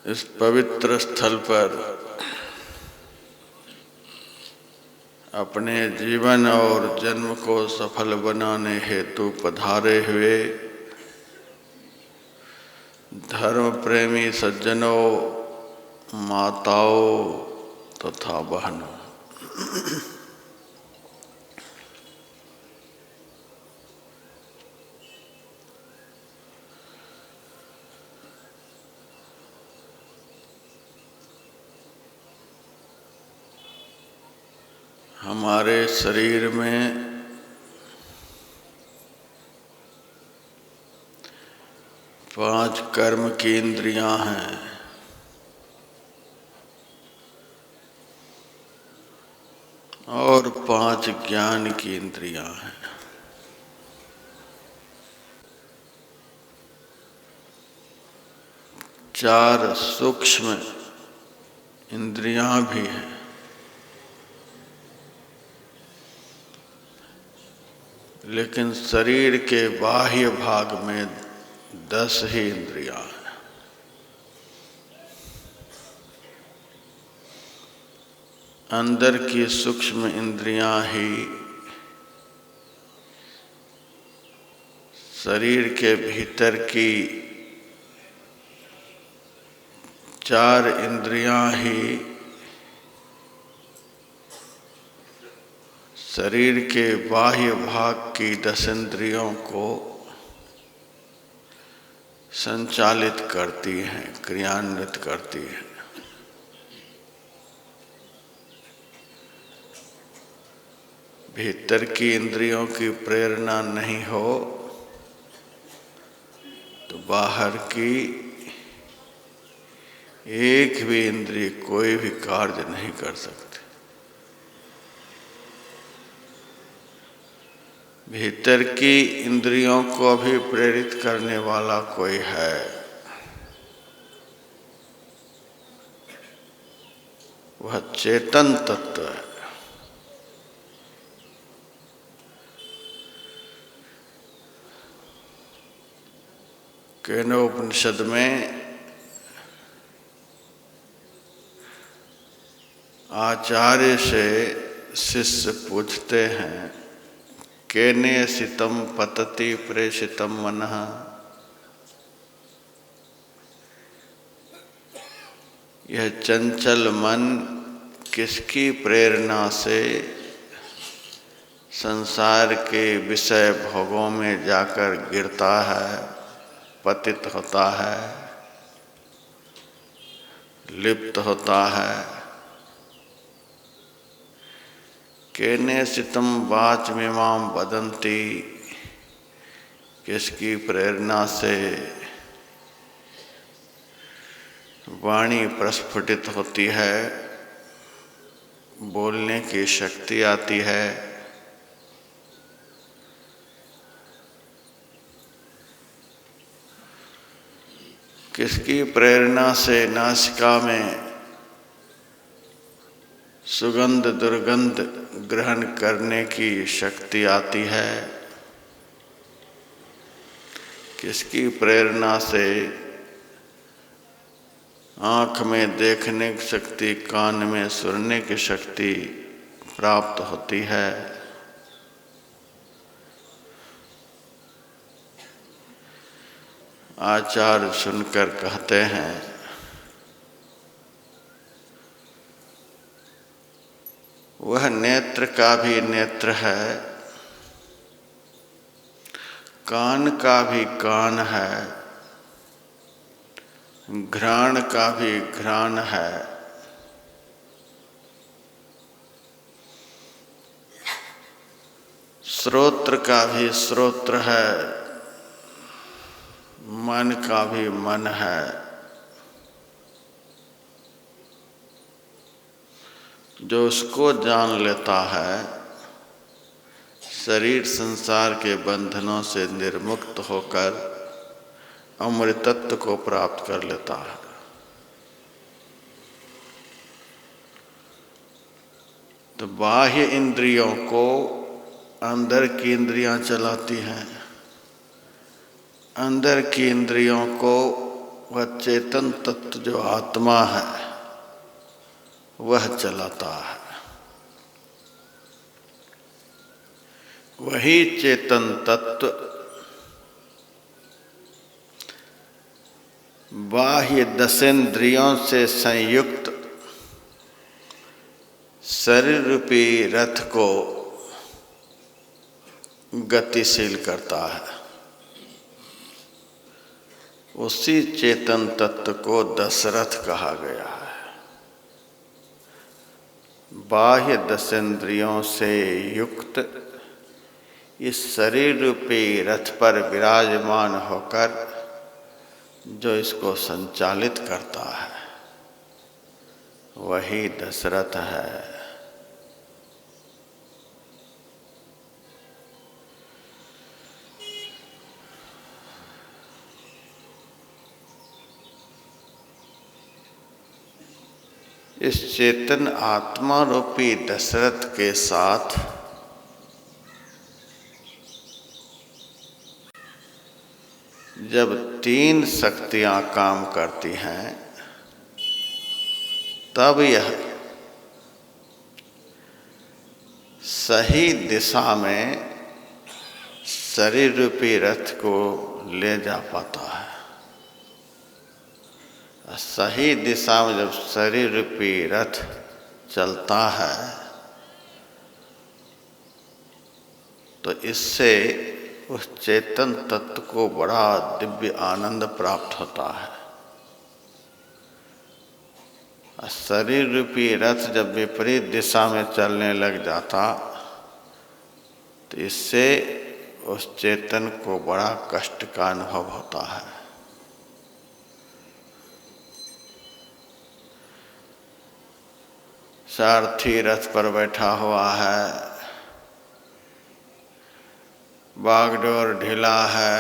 इस पवित्र स्थल पर अपने जीवन और जन्म को सफल बनाने हेतु पधारे हुए धर्म प्रेमी सज्जनों, माताओं तथा बहनों, हमारे शरीर में पांच कर्म की इंद्रियां हैं और पांच ज्ञान की इंद्रियां हैं। चार सूक्ष्म इंद्रियां भी हैं। लेकिन शरीर के बाह्य भाग में 10 ही इंद्रियां हैं। अंदर की सूक्ष्म इंद्रियां ही शरीर के भीतर की 4 इंद्रियां ही शरीर के बाह्य भाग की 10 इंद्रियों को संचालित करती हैं, क्रियान्वित करती हैं। भीतर की इंद्रियों की प्रेरणा नहीं हो तो बाहर की एक भी इंद्रिय कोई भी कार्य नहीं कर सकती। भीतर की इंद्रियों को भी प्रेरित करने वाला कोई है। वह चेतन तत्व है। केनोपनिषद में आचार्य से शिष्य पूछते हैं, केनेषितं पतति प्रेषितं मनः। यह चंचल मन किसकी प्रेरणा से संसार के विषय भोगों में जाकर गिरता है, पतित होता है, लिप्त होता है। केनेषितं वाचमिमां वदन्ति, किसकी प्रेरणा से वाणी प्रस्फुटित होती है, बोलने की शक्ति आती है। किसकी प्रेरणा से नासिका में सुगंध दुर्गंध ग्रहण करने की शक्ति आती है। किसकी प्रेरणा से आँख में देखने की शक्ति, कान में सुनने की शक्ति प्राप्त होती है। आचार्य सुनकर कहते हैं, वह नेत्र का भी नेत्र है, कान का भी कान है, घ्राण का भी घ्राण है, श्रोत्र का भी श्रोत्र है, मन का भी मन है। जो उसको जान लेता है, शरीर संसार के बंधनों से निर्मुक्त होकर अमृतत्व को प्राप्त कर लेता है। तो बाह्य इंद्रियों को अंदर की इंद्रियां चलाती हैं, अंदर की इंद्रियों को वह चेतन तत्व जो आत्मा है वह चलाता है। वही चेतन तत्व बाह्य दशेंद्रियों से संयुक्त शरीर रूपी रथ को गतिशील करता है। उसी चेतन तत्व को दशरथ कहा गया है। बाह्य दशेंद्रियों से युक्त इस शरीर रूपी रथ पर विराजमान होकर जो इसको संचालित करता है वही दशरथ है। इस चेतन आत्मा रूपी दशरथ के साथ जब तीन शक्तियां काम करती हैं तब यह सही दिशा में शरीर रूपी रथ को ले जा पाता है। सही दिशा में जब शरीर रूपी रथ चलता है तो इससे उस चेतन तत्व को बड़ा दिव्य आनंद प्राप्त होता है। शरीर रूपी रथ जब विपरीत दिशा में चलने लग जाता तो इससे उस चेतन को बड़ा कष्ट का अनुभव होता है। सारथी रथ पर बैठा हुआ है, बागडोर ढीला है,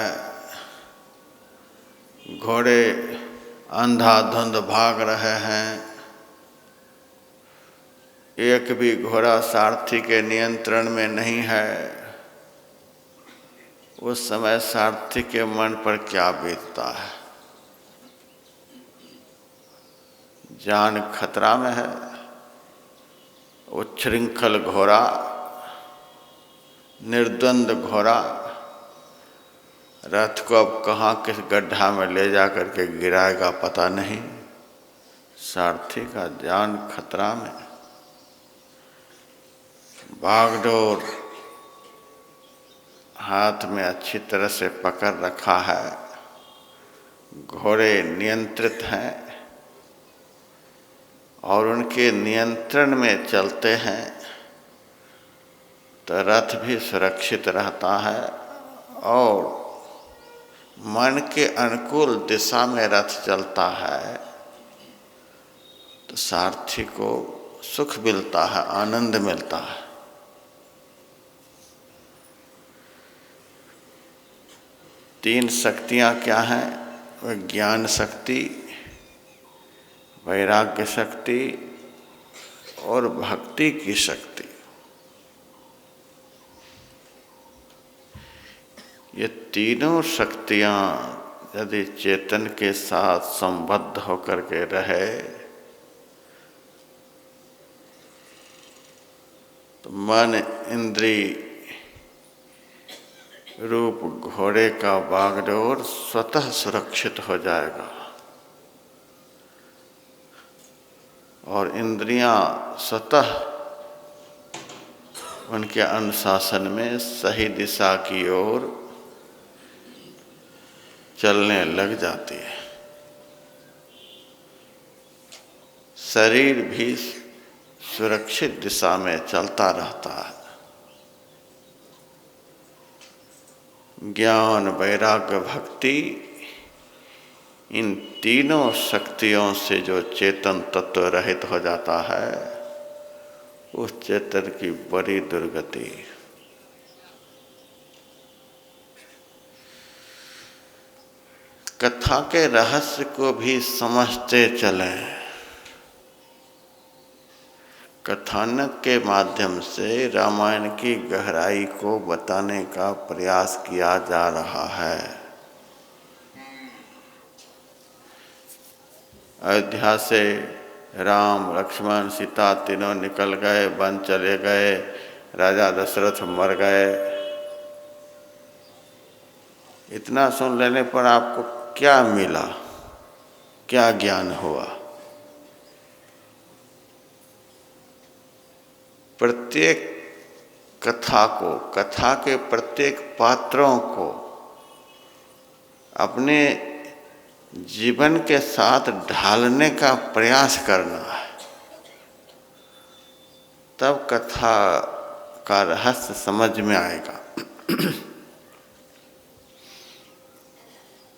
घोड़े अंधाधुंध भाग रहे हैं, एक भी घोड़ा सारथी के नियंत्रण में नहीं है। उस समय सारथी के मन पर क्या बीतता है? जान खतरा में है। उच्छृंखल घोड़ा, निर्द्वंद घोड़ा रथ को अब कहाँ किस गड्ढा में ले जा करके गिराएगा पता नहीं। सारथी का जान खतरा में। बागडोर हाथ में अच्छी तरह से पकड़ रखा है, घोड़े नियंत्रित हैं और उनके नियंत्रण में चलते हैं तो रथ भी सुरक्षित रहता है और मन के अनुकूल दिशा में रथ चलता है तो सारथी को सुख मिलता है, आनंद मिलता है। तीन शक्तियाँ क्या हैं? वह ज्ञान शक्ति, वैराग्य शक्ति और भक्ति की शक्ति। ये तीनों शक्तियाँ यदि चेतन के साथ संबद्ध होकर के रहे तो मन इंद्रिय रूप घोड़े का बागडोर स्वतः सुरक्षित हो जाएगा और इंद्रियां स्वतः उनके अनुशासन में सही दिशा की ओर चलने लग जाती है। शरीर भी सुरक्षित दिशा में चलता रहता है। ज्ञान, वैराग्य, भक्ति, इन तीनों शक्तियों से जो चेतन तत्व रहित हो जाता है उस चेतन की बड़ी दुर्गति। कथा के रहस्य को भी समझते चलें। कथानक के माध्यम से रामायण की गहराई को बताने का प्रयास किया जा रहा है। अयोध्या से राम लक्ष्मण सीता तीनों निकल गए, वन चले गए, राजा दशरथ मर गए। इतना सुन लेने पर आपको क्या मिला, क्या ज्ञान हुआ? प्रत्येक कथा को, कथा के प्रत्येक पात्रों को अपने जीवन के साथ ढालने का प्रयास करना है, तब कथा का रहस्य समझ में आएगा।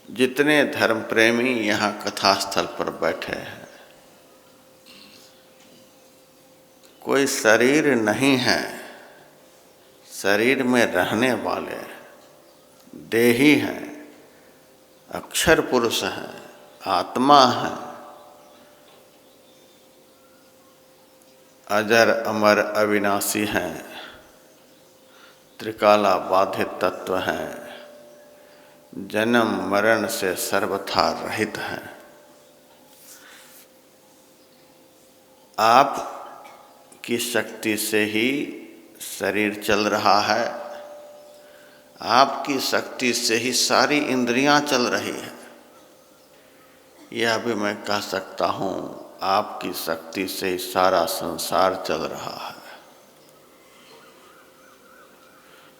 जितने धर्म प्रेमी यहाँ कथा स्थल पर बैठे हैं, कोई शरीर नहीं है, शरीर में रहने वाले देही हैं, अक्षर पुरुष हैं, आत्मा है, अजर अमर अविनाशी हैं, त्रिकाला बाधित तत्व हैं, जन्म मरण से सर्वथा रहित हैं। आप की शक्ति से ही शरीर चल रहा है, आपकी शक्ति से ही सारी इंद्रियां चल रही हैं। यह भी मैं कह सकता हूँ, आपकी शक्ति से ही सारा संसार चल रहा है।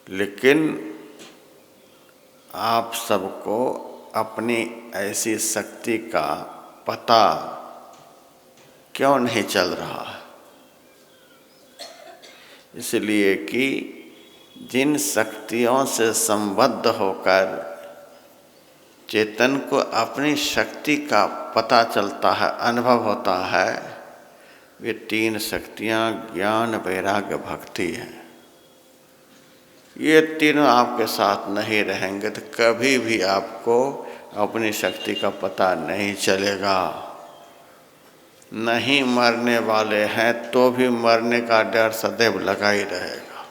लेकिन आप सबको अपनी ऐसी शक्ति का पता क्यों नहीं चल रहा है? इसलिए कि जिन शक्तियों से संबद्ध होकर चेतन को अपनी शक्ति का पता चलता है, अनुभव होता है, वे तीन शक्तियाँ ज्ञान वैराग्य भक्ति हैं। ये तीनों आपके साथ नहीं रहेंगे तो कभी भी आपको अपनी शक्ति का पता नहीं चलेगा। नहीं मरने वाले हैं तो भी मरने का डर सदैव लगा ही रहेगा।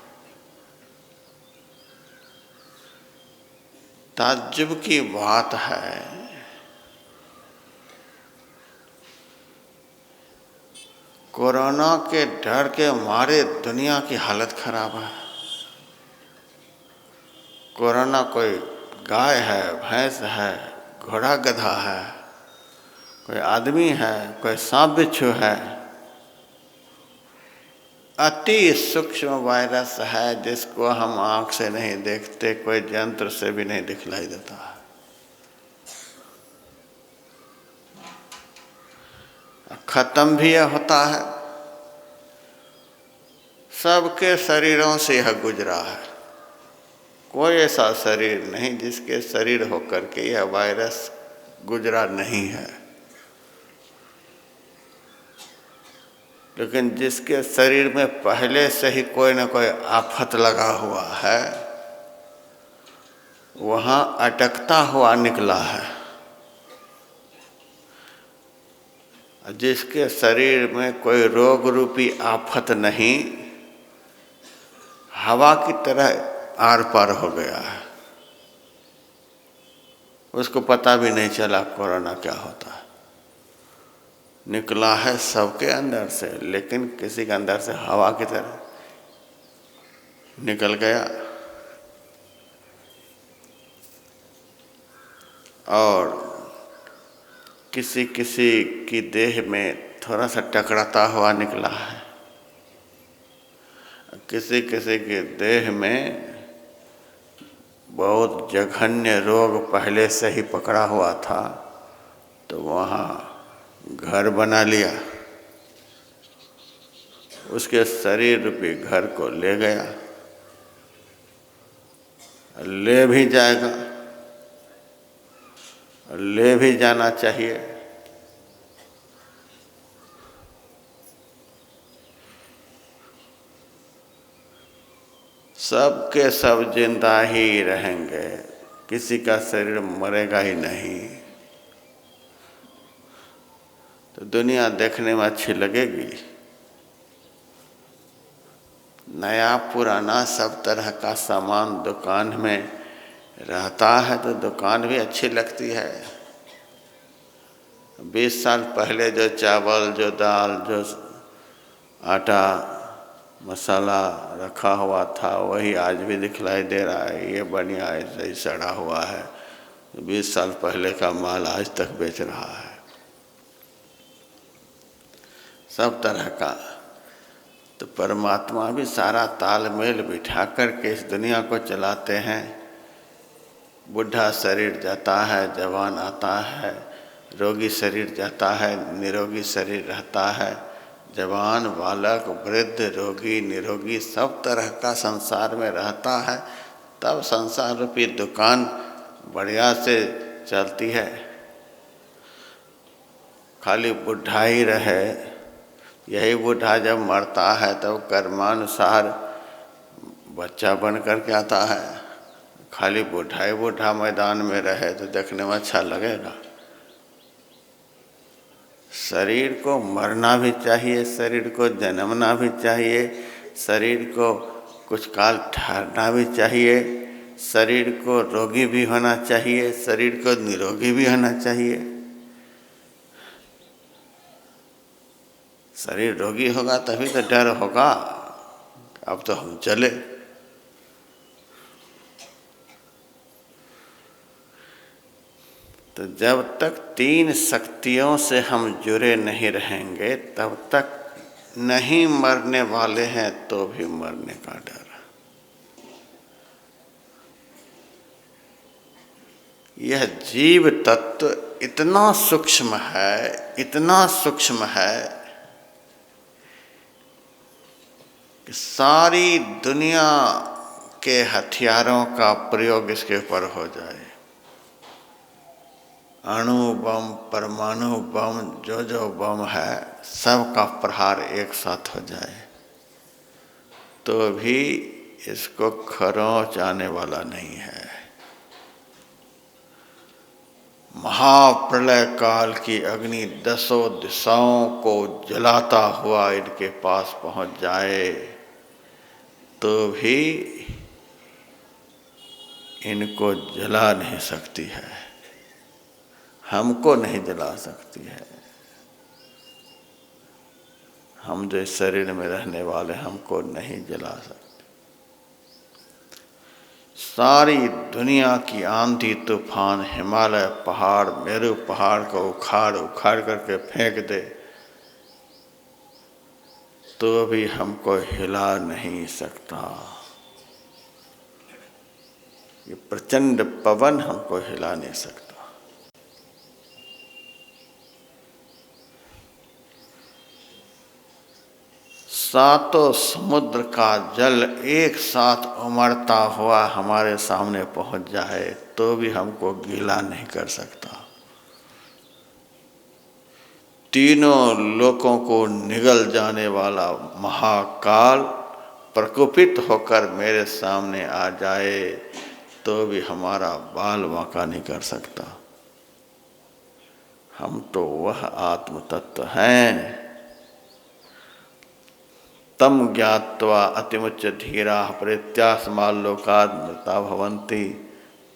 ताज्जुब की बात है, कोरोना के डर के मारे दुनिया की हालत खराब है। कोरोना कोई गाय है, भैंस है, घोड़ा गधा है, कोई आदमी है, कोई सांप बिच्छू है। अति सूक्ष्म वायरस है जिसको हम आँख से नहीं देखते, कोई यंत्र से भी नहीं दिखलाई देता है। खत्म भी यह होता है, सबके शरीरों से यह गुजरा है। कोई ऐसा शरीर नहीं जिसके शरीर होकर के यह वायरस गुजरा नहीं है। लेकिन जिसके शरीर में पहले से ही कोई न कोई आफत लगा हुआ है, वहाँ अटकता हुआ निकला है। जिसके शरीर में कोई रोग रूपी आफत नहीं, हवा की तरह आर पार हो गया है, उसको पता भी नहीं चला कोरोना क्या होता है। निकला है सबके अंदर से, लेकिन किसी के अंदर से हवा की तरह निकल गया और किसी किसी की देह में थोड़ा सा टकराता हुआ निकला है, किसी किसी के देह में बहुत जघन्य रोग पहले से ही पकड़ा हुआ था, तो वहाँ घर बना लिया, उसके शरीर रूपी घर को ले गया, ले भी जाएगा, ले भी जाना चाहिए। सबके सब जिंदा ही रहेंगे, किसी का शरीर मरेगा ही नहीं। तो दुनिया देखने में अच्छी लगेगी। नया पुराना सब तरह का सामान दुकान में रहता है तो दुकान भी अच्छी लगती है। 20 साल पहले जो चावल, जो दाल, जो आटा, मसाला रखा हुआ था वही आज भी दिखलाई दे रहा है। ये बढ़िया ऐसे ही सड़ा हुआ है, 20 साल पहले का माल आज तक बेच रहा है। सब तरह का। तो परमात्मा भी सारा तालमेल बिठा कर के इस दुनिया को चलाते हैं। बुढ़ा शरीर जाता है, जवान आता है, रोगी शरीर जाता है, निरोगी शरीर रहता है। जवान, बालक, वृद्ध, रोगी, निरोगी सब तरह का संसार में रहता है। तब संसार रूपी दुकान बढ़िया से चलती है। खाली बुढ़ा ही रहे, यही बुढ़ा जब मरता है तब कर्मानुसार बच्चा बन कर के आता है। खाली बुढ़ा ही बुढ़ा मैदान में रहे तो देखने में अच्छा लगेगा। शरीर को मरना भी चाहिए, शरीर को जन्मना भी चाहिए, शरीर को कुछ काल ठहरना भी चाहिए, शरीर को रोगी भी होना चाहिए, शरीर को निरोगी भी होना चाहिए। शरीर रोगी होगा तभी तो डर होगा, अब तो हम चले। तो जब तक 3 शक्तियों से हम जुड़े नहीं रहेंगे तब तक नहीं मरने वाले हैं तो भी मरने का डर। यह जीव तत्व इतना सूक्ष्म है, इतना सूक्ष्म है कि सारी दुनिया के हथियारों का प्रयोग इसके ऊपर हो जाए। अणु बम, परमाणु बम, जो बम है सब का प्रहार एक साथ हो जाए तो भी इसको खरोंच आने वाला नहीं है। महाप्रलय काल की अग्नि 10 दिशाओं को जलाता हुआ इनके पास पहुंच जाए तो भी इनको जला नहीं सकती है, हमको नहीं जला सकती है। हम जो इस शरीर में रहने वाले हमको नहीं जला सकते। सारी दुनिया की आंधी तूफान, हिमालय पहाड़, मेरू पहाड़ को उखाड़ उखाड़ करके फेंक दे तो भी हमको हिला नहीं सकता। ये प्रचंड पवन हमको हिला नहीं सकता। सातों समुद्र का जल एक साथ उमड़ता हुआ हमारे सामने पहुंच जाए तो भी हमको गीला नहीं कर सकता। तीनों लोकों को निगल जाने वाला महाकाल प्रकोपित होकर मेरे सामने आ जाए तो भी हमारा बाल बांका नहीं कर सकता। हम तो वह आत्म तत्व हैं। तम ज्ञात्वा अतिमुच्च धीरा परित्यासमाल्लोकात् मृता भवन्ति।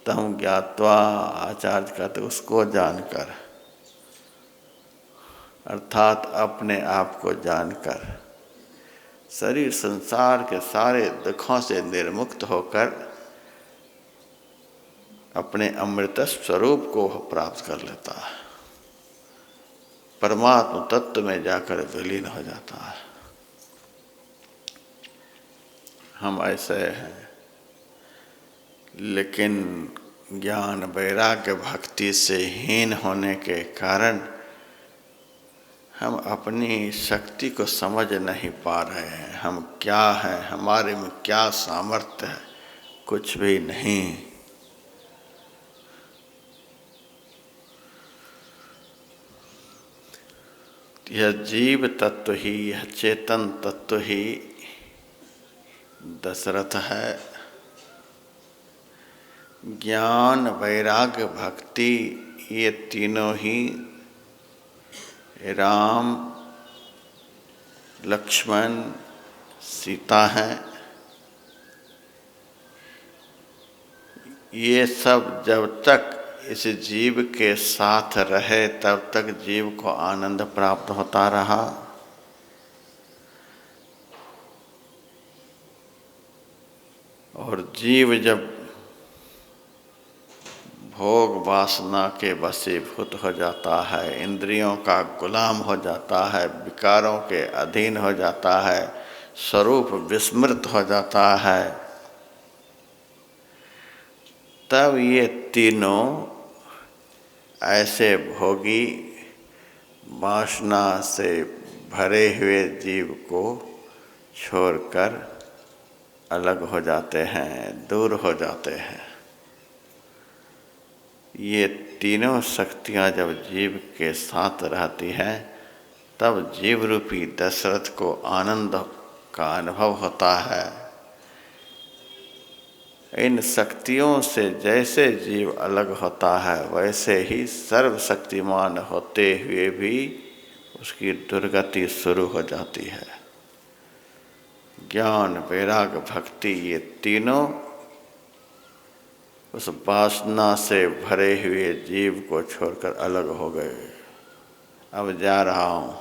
तम ज्ञात्वा, आचार्य कहते उसको जानकर, अर्थात अपने आप को जानकर, शरीर संसार के सारे दुखों से निर्मुक्त होकर अपने अमृत स्वरूप को प्राप्त कर लेता है, परमात्म तत्व में जाकर विलीन हो जाता है। हम ऐसे हैं, लेकिन ज्ञान वैराग्य भक्ति से हीन होने के कारण हम अपनी शक्ति को समझ नहीं पा रहे हैं। हम क्या हैं, हमारे में क्या सामर्थ्य है, कुछ भी नहीं। यह जीव तत्व ही, यह चेतन तत्व ही दशरथ है। ज्ञान वैराग्य भक्ति ये तीनों ही राम, लक्ष्मण, सीता हैं। ये सब जब तक इस जीव के साथ रहे तब तक जीव को आनंद प्राप्त होता रहा। और जीव जब भोग वासना के वशीभूत हो जाता है, इंद्रियों का गुलाम हो जाता है, विकारों के अधीन हो जाता है, स्वरूप विस्मृत हो जाता है, तब ये तीनों ऐसे भोगी वासना से भरे हुए जीव को छोड़कर अलग हो जाते हैं, दूर हो जाते हैं। ये तीनों शक्तियाँ जब जीव के साथ रहती हैं तब जीव रूपी दशरथ को आनंद का अनुभव होता है। इन शक्तियों से जैसे जीव अलग होता है वैसे ही सर्वशक्तिमान होते हुए भी उसकी दुर्गति शुरू हो जाती है। ज्ञान, वैराग्य, भक्ति, ये तीनों उस वासना से भरे हुए जीव को छोड़कर अलग हो गए। अब जा रहा हूँ,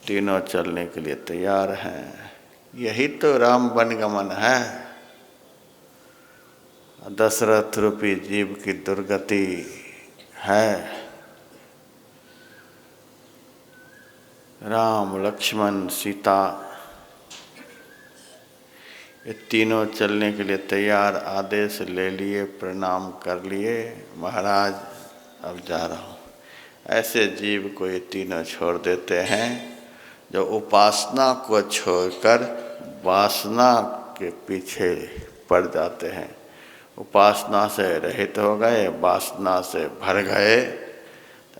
तीनों चलने के लिए तैयार हैं। यही तो राम वनगमन है। दशरथ रूपी जीव की दुर्गति है। राम, लक्ष्मण, सीता ये तीनों चलने के लिए तैयार, आदेश ले लिए, प्रणाम कर लिए, महाराज अब जा रहा हूँ। ऐसे जीव को ये तीनों छोड़ देते हैं जो उपासना को छोड़कर वासना के पीछे पड़ जाते हैं। उपासना से रहित हो गए, वासना से भर गए।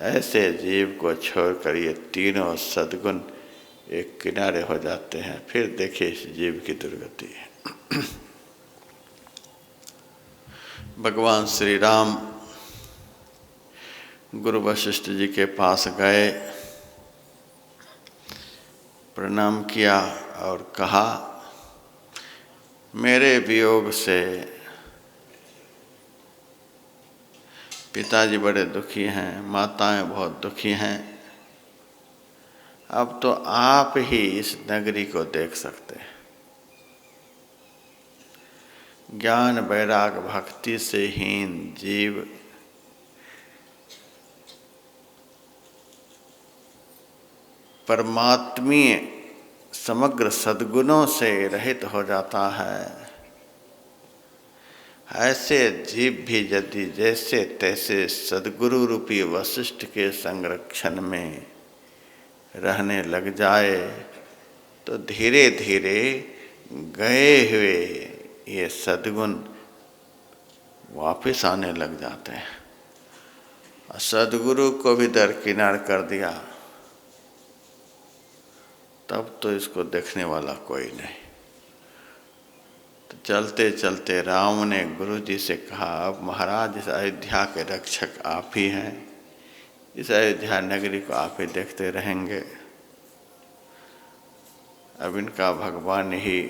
ऐसे जीव को छोड़कर ये तीनों सद्गुण एक किनारे हो जाते हैं। फिर देखिए इस जीव की दुर्गति। भगवान श्री राम गुरु वशिष्ठ जी के पास गए, प्रणाम किया और कहा, मेरे वियोग से पिताजी बड़े दुखी हैं, माताएं बहुत दुखी हैं। अब तो आप ही इस नगरी को देख सकते हैं। ज्ञान, वैराग, भक्ति से हीन जीव परमात्मीय समग्र सद्गुणों से रहित हो जाता है। ऐसे जीव भी यदि जैसे तैसे सद्गुरु रूपी वशिष्ठ के संरक्षण में रहने लग जाए तो धीरे धीरे गए हुए ये सद्गुण वापस आने लग जाते हैं। सद्गुरु को भी दरकिनार कर दिया तब तो इसको देखने वाला कोई नहीं। तो चलते चलते राम ने गुरु जी से कहा, अब महाराज इस अयोध्या के रक्षक आप ही हैं, इस अयोध्या नगरी को आप ही देखते रहेंगे। अब इनका भगवान ही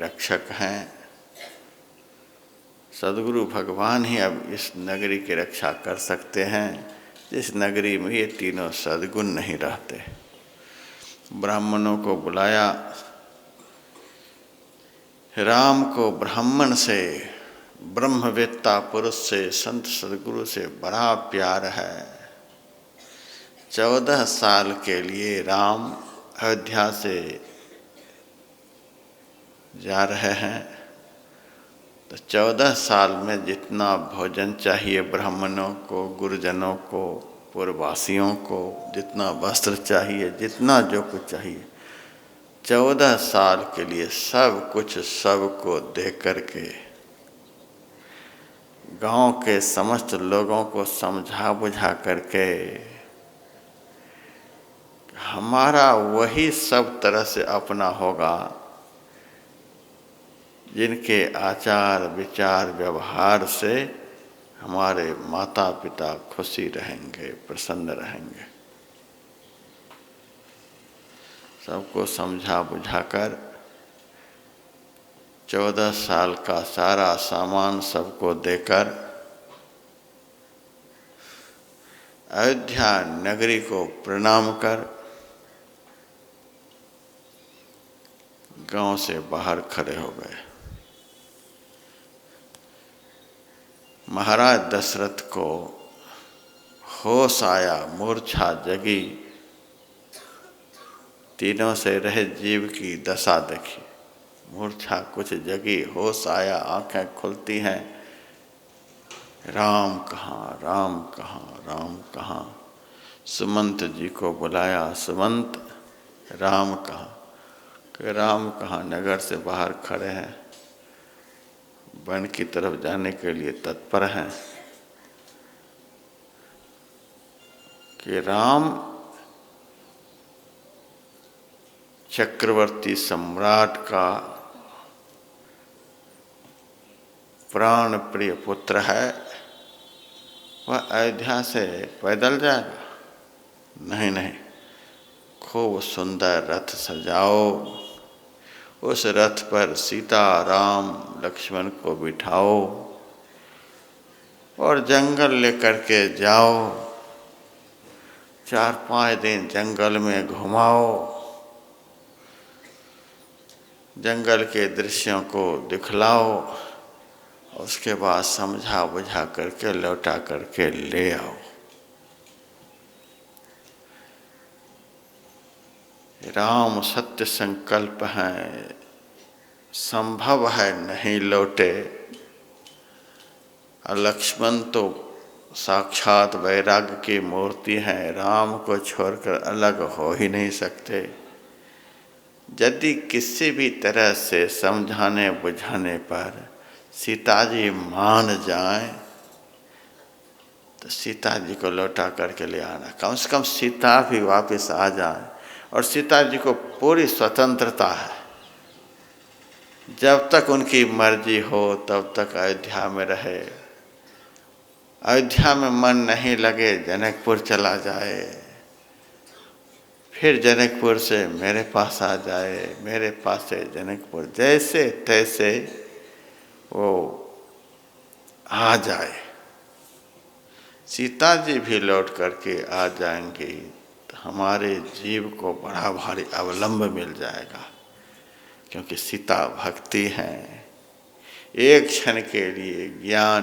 रक्षक हैं। सद्गुरु भगवान ही अब इस नगरी की रक्षा कर सकते हैं जिस नगरी में ये तीनों सद्गुण नहीं रहते। ब्राह्मणों को बुलाया। राम को ब्राह्मण से, ब्रह्मवेत्ता पुरुष से, संत सद्गुरु से बड़ा प्यार है। 14 साल के लिए राम अयोध्या से जा रहे हैं। तो 14 साल में जितना भोजन चाहिए ब्राह्मणों को, गुरुजनों को, पूर्ववासियों को, जितना वस्त्र चाहिए, जितना जो कुछ चाहिए, 14 साल के लिए सब कुछ सबको दे करके गांव के समस्त लोगों को समझा बुझा करके हमारा वही सब तरह से अपना होगा जिनके आचार विचार व्यवहार से हमारे माता पिता खुशी रहेंगे, प्रसन्न रहेंगे। सबको समझा बुझाकर 14 साल का सारा सामान सबको देकर अयोध्या नगरी को प्रणाम कर गांव से बाहर खड़े हो गए। महाराज दशरथ को होश आया, मूर्छा जगी, तीनों से रहित जीव की दशा देखी। मूर्छा कुछ जगी, होश आया, आंखें खुलती हैं, राम कहाँ, राम कहाँ, राम कहाँ। सुमंत जी को बुलाया, सुमंत राम कहाँ? कि राम कहाँ, नगर से बाहर खड़े हैं, वन की तरफ जाने के लिए तत्पर हैं। कि राम चक्रवर्ती सम्राट का प्राण प्रिय पुत्र है, वह अयोध्या से पैदल जाएगा? नहीं नहीं, खूब सुंदर रथ सजाओ, उस रथ पर सीता राम लक्ष्मण को बिठाओ और जंगल लेकर के जाओ, 4-5 दिन जंगल में घुमाओ, जंगल के दृश्यों को दिखलाओ, उसके बाद समझा बुझा करके लौटा करके ले आओ। राम सत्य संकल्प हैं, संभव है नहीं लौटे, और लक्ष्मण तो साक्षात वैराग्य की मूर्ति हैं, राम को छोड़कर अलग हो ही नहीं सकते। यदि किसी भी तरह से समझाने बुझाने पर सीता जी मान जाएं तो सीता जी को लौटा करके ले आना, कम से कम सीता भी वापस आ जाए। और सीता जी को पूरी स्वतंत्रता है, जब तक उनकी मर्जी हो तब तक अयोध्या में रहे, अयोध्या में मन नहीं लगे जनकपुर चला जाए, फिर जनकपुर से मेरे पास आ जाए, मेरे पास से जनकपुर, जैसे तैसे वो आ जाए। सीता जी भी लौट करके आ जाएंगी तो हमारे जीव को बड़ा भारी अवलंब मिल जाएगा, क्योंकि सीता भक्ति हैं। एक क्षण के लिए ज्ञान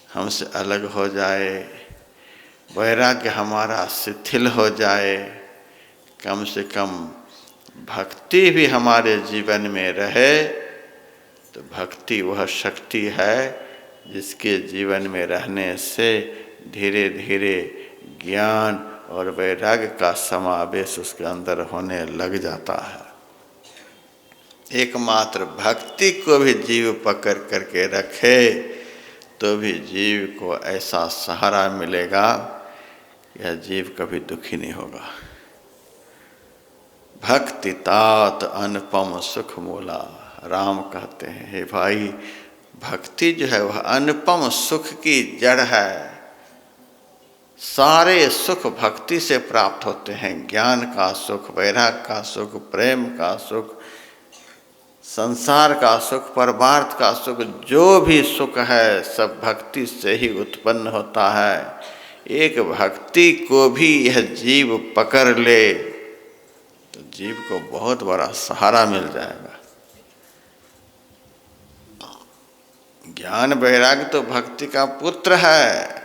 हमसे अलग हो जाए, वैराग्य हमारा शिथिल हो जाए, कम से कम भक्ति भी हमारे जीवन में रहे, तो भक्ति वह शक्ति है जिसके जीवन में रहने से धीरे धीरे ज्ञान और वैराग्य का समावेश उसके अंदर होने लग जाता है। एकमात्र भक्ति को भी जीव पकड़ करके रखे तो भी जीव को ऐसा सहारा मिलेगा, यह जीव कभी दुखी नहीं होगा। भक्ति तात अनुपम सुख मूला, राम कहते हैं हे भाई, भक्ति जो है वह अनुपम सुख की जड़ है। सारे सुख भक्ति से प्राप्त होते हैं, ज्ञान का सुख, वैराग्य का सुख, प्रेम का सुख, संसार का सुख, परमार्थ का सुख, जो भी सुख है सब भक्ति से ही उत्पन्न होता है। एक भक्ति को भी यह जीव पकड़ ले तो जीव को बहुत बड़ा सहारा मिल जाएगा। ज्ञान वैराग्य तो भक्ति का पुत्र है,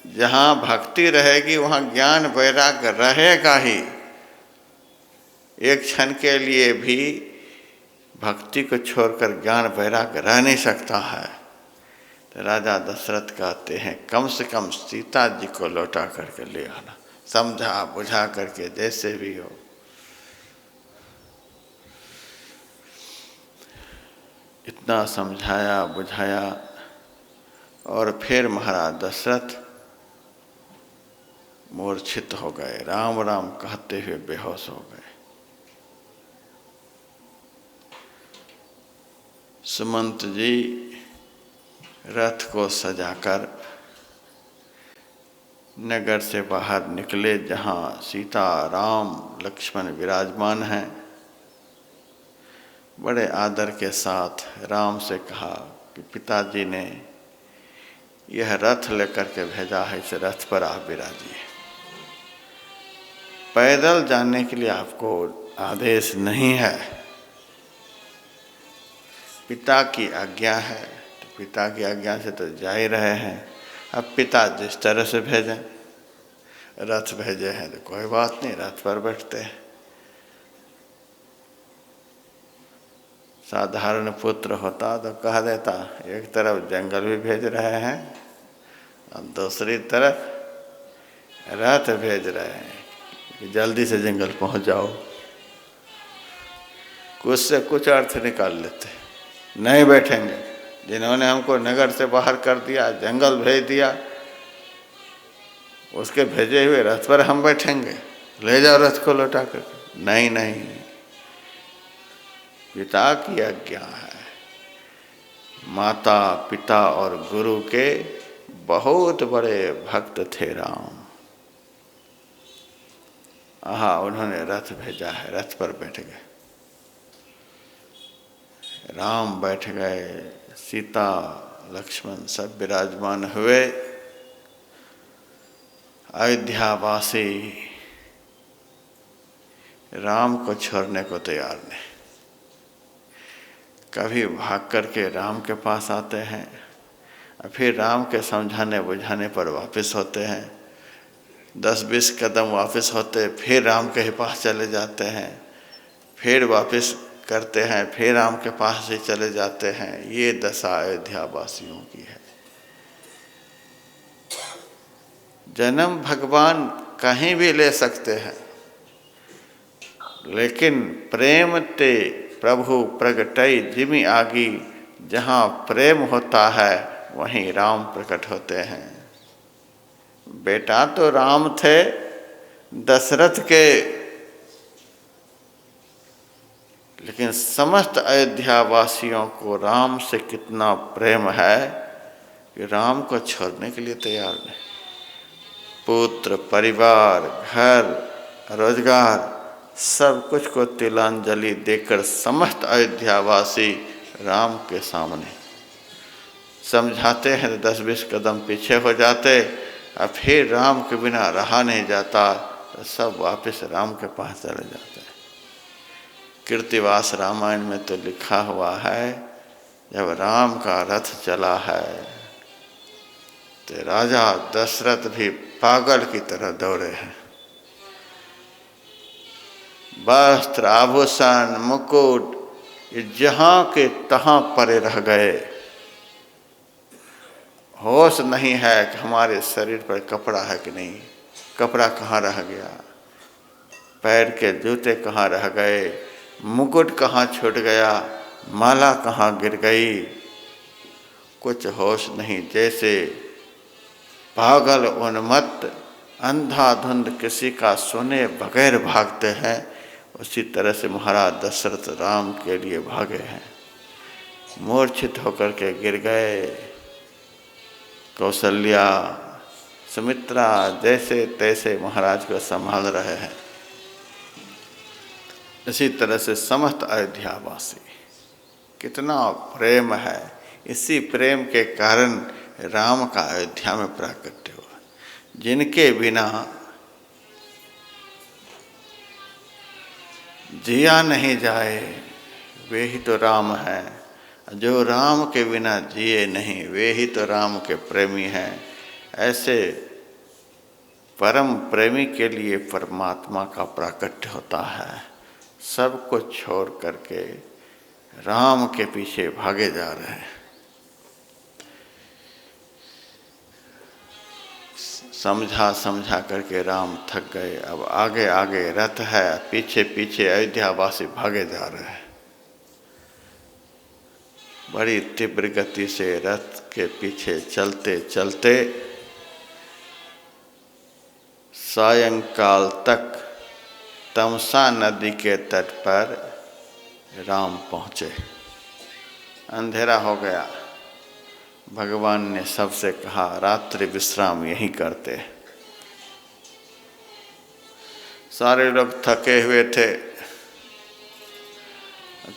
जहाँ भक्ति रहेगी वहाँ ज्ञान वैराग्य रहेगा ही। एक क्षण के लिए भी भक्ति को छोड़कर ज्ञान वैराग्य रह नहीं सकता है। तो राजा दशरथ कहते हैं कम से कम सीता जी को लौटा करके ले आना, समझा बुझा करके जैसे भी हो। इतना समझाया बुझाया और फिर महाराज दशरथ मूर्छित हो गए, राम राम कहते हुए बेहोश हो गए। सुमंत जी रथ को सजाकर नगर से बाहर निकले, जहाँ सीता राम लक्ष्मण विराजमान हैं। बड़े आदर के साथ राम से कहा कि पिताजी ने यह रथ लेकर के भेजा है, इस रथ पर आप विराजिए। पैदल जाने के लिए आपको आदेश नहीं है, पिता की आज्ञा है, तो पिता की आज्ञा से तो जा ही रहे हैं। अब पिता जिस तरह से भेजें, रथ भेजे हैं तो कोई बात नहीं, रथ पर बैठते हैं। साधारण पुत्र होता तो कह देता एक तरफ जंगल भी भेज रहे हैं और दूसरी तरफ रथ भेज रहे हैं कि जल्दी से जंगल पहुंच जाओ। कुछ से कुछ अर्थ निकाल लेते, नहीं बैठेंगे। जिन्होंने हमको नगर से बाहर कर दिया, जंगल भेज दिया, उसके भेजे हुए रथ पर हम बैठेंगे, ले जाओ रथ को लौटा कर। नहीं नहीं, पिता की आज्ञा है। माता पिता और गुरु के बहुत बड़े भक्त थे राम। उन्होंने रथ भेजा है, रथ पर बैठ गए। राम बैठ गए, सीता लक्ष्मण सब विराजमान हुए। अयोध्यावासी राम को छोड़ने को तैयार नहीं। कभी भाग करके राम के पास आते हैं, फिर राम के समझाने बुझाने पर वापस होते हैं। 10-20 कदम वापस होते, फिर राम के पास चले जाते हैं, फिर वापस करते हैं, फिर राम के पास ही चले जाते हैं। ये दशा अयोध्या वासियों की है। जन्म भगवान कहीं भी ले सकते हैं, लेकिन प्रेम ते प्रभु प्रगटई जिमि आगी। जहाँ प्रेम होता है वहीं राम प्रकट होते हैं। बेटा तो राम थे दशरथ के, लेकिन समस्त अयोध्या वासियों को राम से कितना प्रेम है कि राम को छोड़ने के लिए तैयार नहीं। पुत्र, परिवार, घर, रोजगार, सब कुछ को तिलांजलि देकर समस्त अयोध्यावासी राम के सामने समझाते हैं तो 10-20 कदम पीछे हो जाते, और फिर राम के बिना रहा नहीं जाता तो सब वापस राम के पास चले जाते हैं। कीर्तिवास रामायण में तो लिखा हुआ है, जब राम का रथ चला है तो राजा दशरथ भी पागल की तरह दौड़े हैं। वस्त्र, आभूषण, मुकुट ये जहाँ के तहाँ परे रह गए। होश नहीं है कि हमारे शरीर पर कपड़ा है कि नहीं, कपड़ा कहाँ रह गया, पैर के जूते कहाँ रह गए, मुकुट कहाँ छूट गया, माला कहाँ गिर गई, कुछ होश नहीं। जैसे पागल उन्मत्त अंधाधुंध किसी का सुने बगैर भागते हैं, उसी तरह से महाराज दशरथ राम के लिए भागे हैं। मूर्छित होकर के गिर गए। कौशल्या, सुमित्रा जैसे तैसे महाराज को संभाल रहे हैं। इसी तरह से समस्त अयोध्यावासी, कितना प्रेम है। इसी प्रेम के कारण राम का अयोध्या में प्राकट्य हुआ। जिनके बिना जिया नहीं जाए वे ही तो राम हैं। जो राम के बिना जिए नहीं वे ही तो राम के प्रेमी हैं। ऐसे परम प्रेमी के लिए परमात्मा का प्राकट्य होता है। सब कुछ छोड़ करके राम के पीछे भागे जा रहे हैं। समझा समझा करके राम थक गए। अब आगे आगे रथ है, पीछे पीछे अयोध्यावासी भागे जा रहे हैं। बड़ी तीव्र गति से रथ के पीछे चलते चलते सायंकाल तक तमसा नदी के तट पर राम पहुँचे। अंधेरा हो गया। भगवान ने सबसे कहा रात्रि विश्राम यहीं करते। सारे लोग थके हुए थे।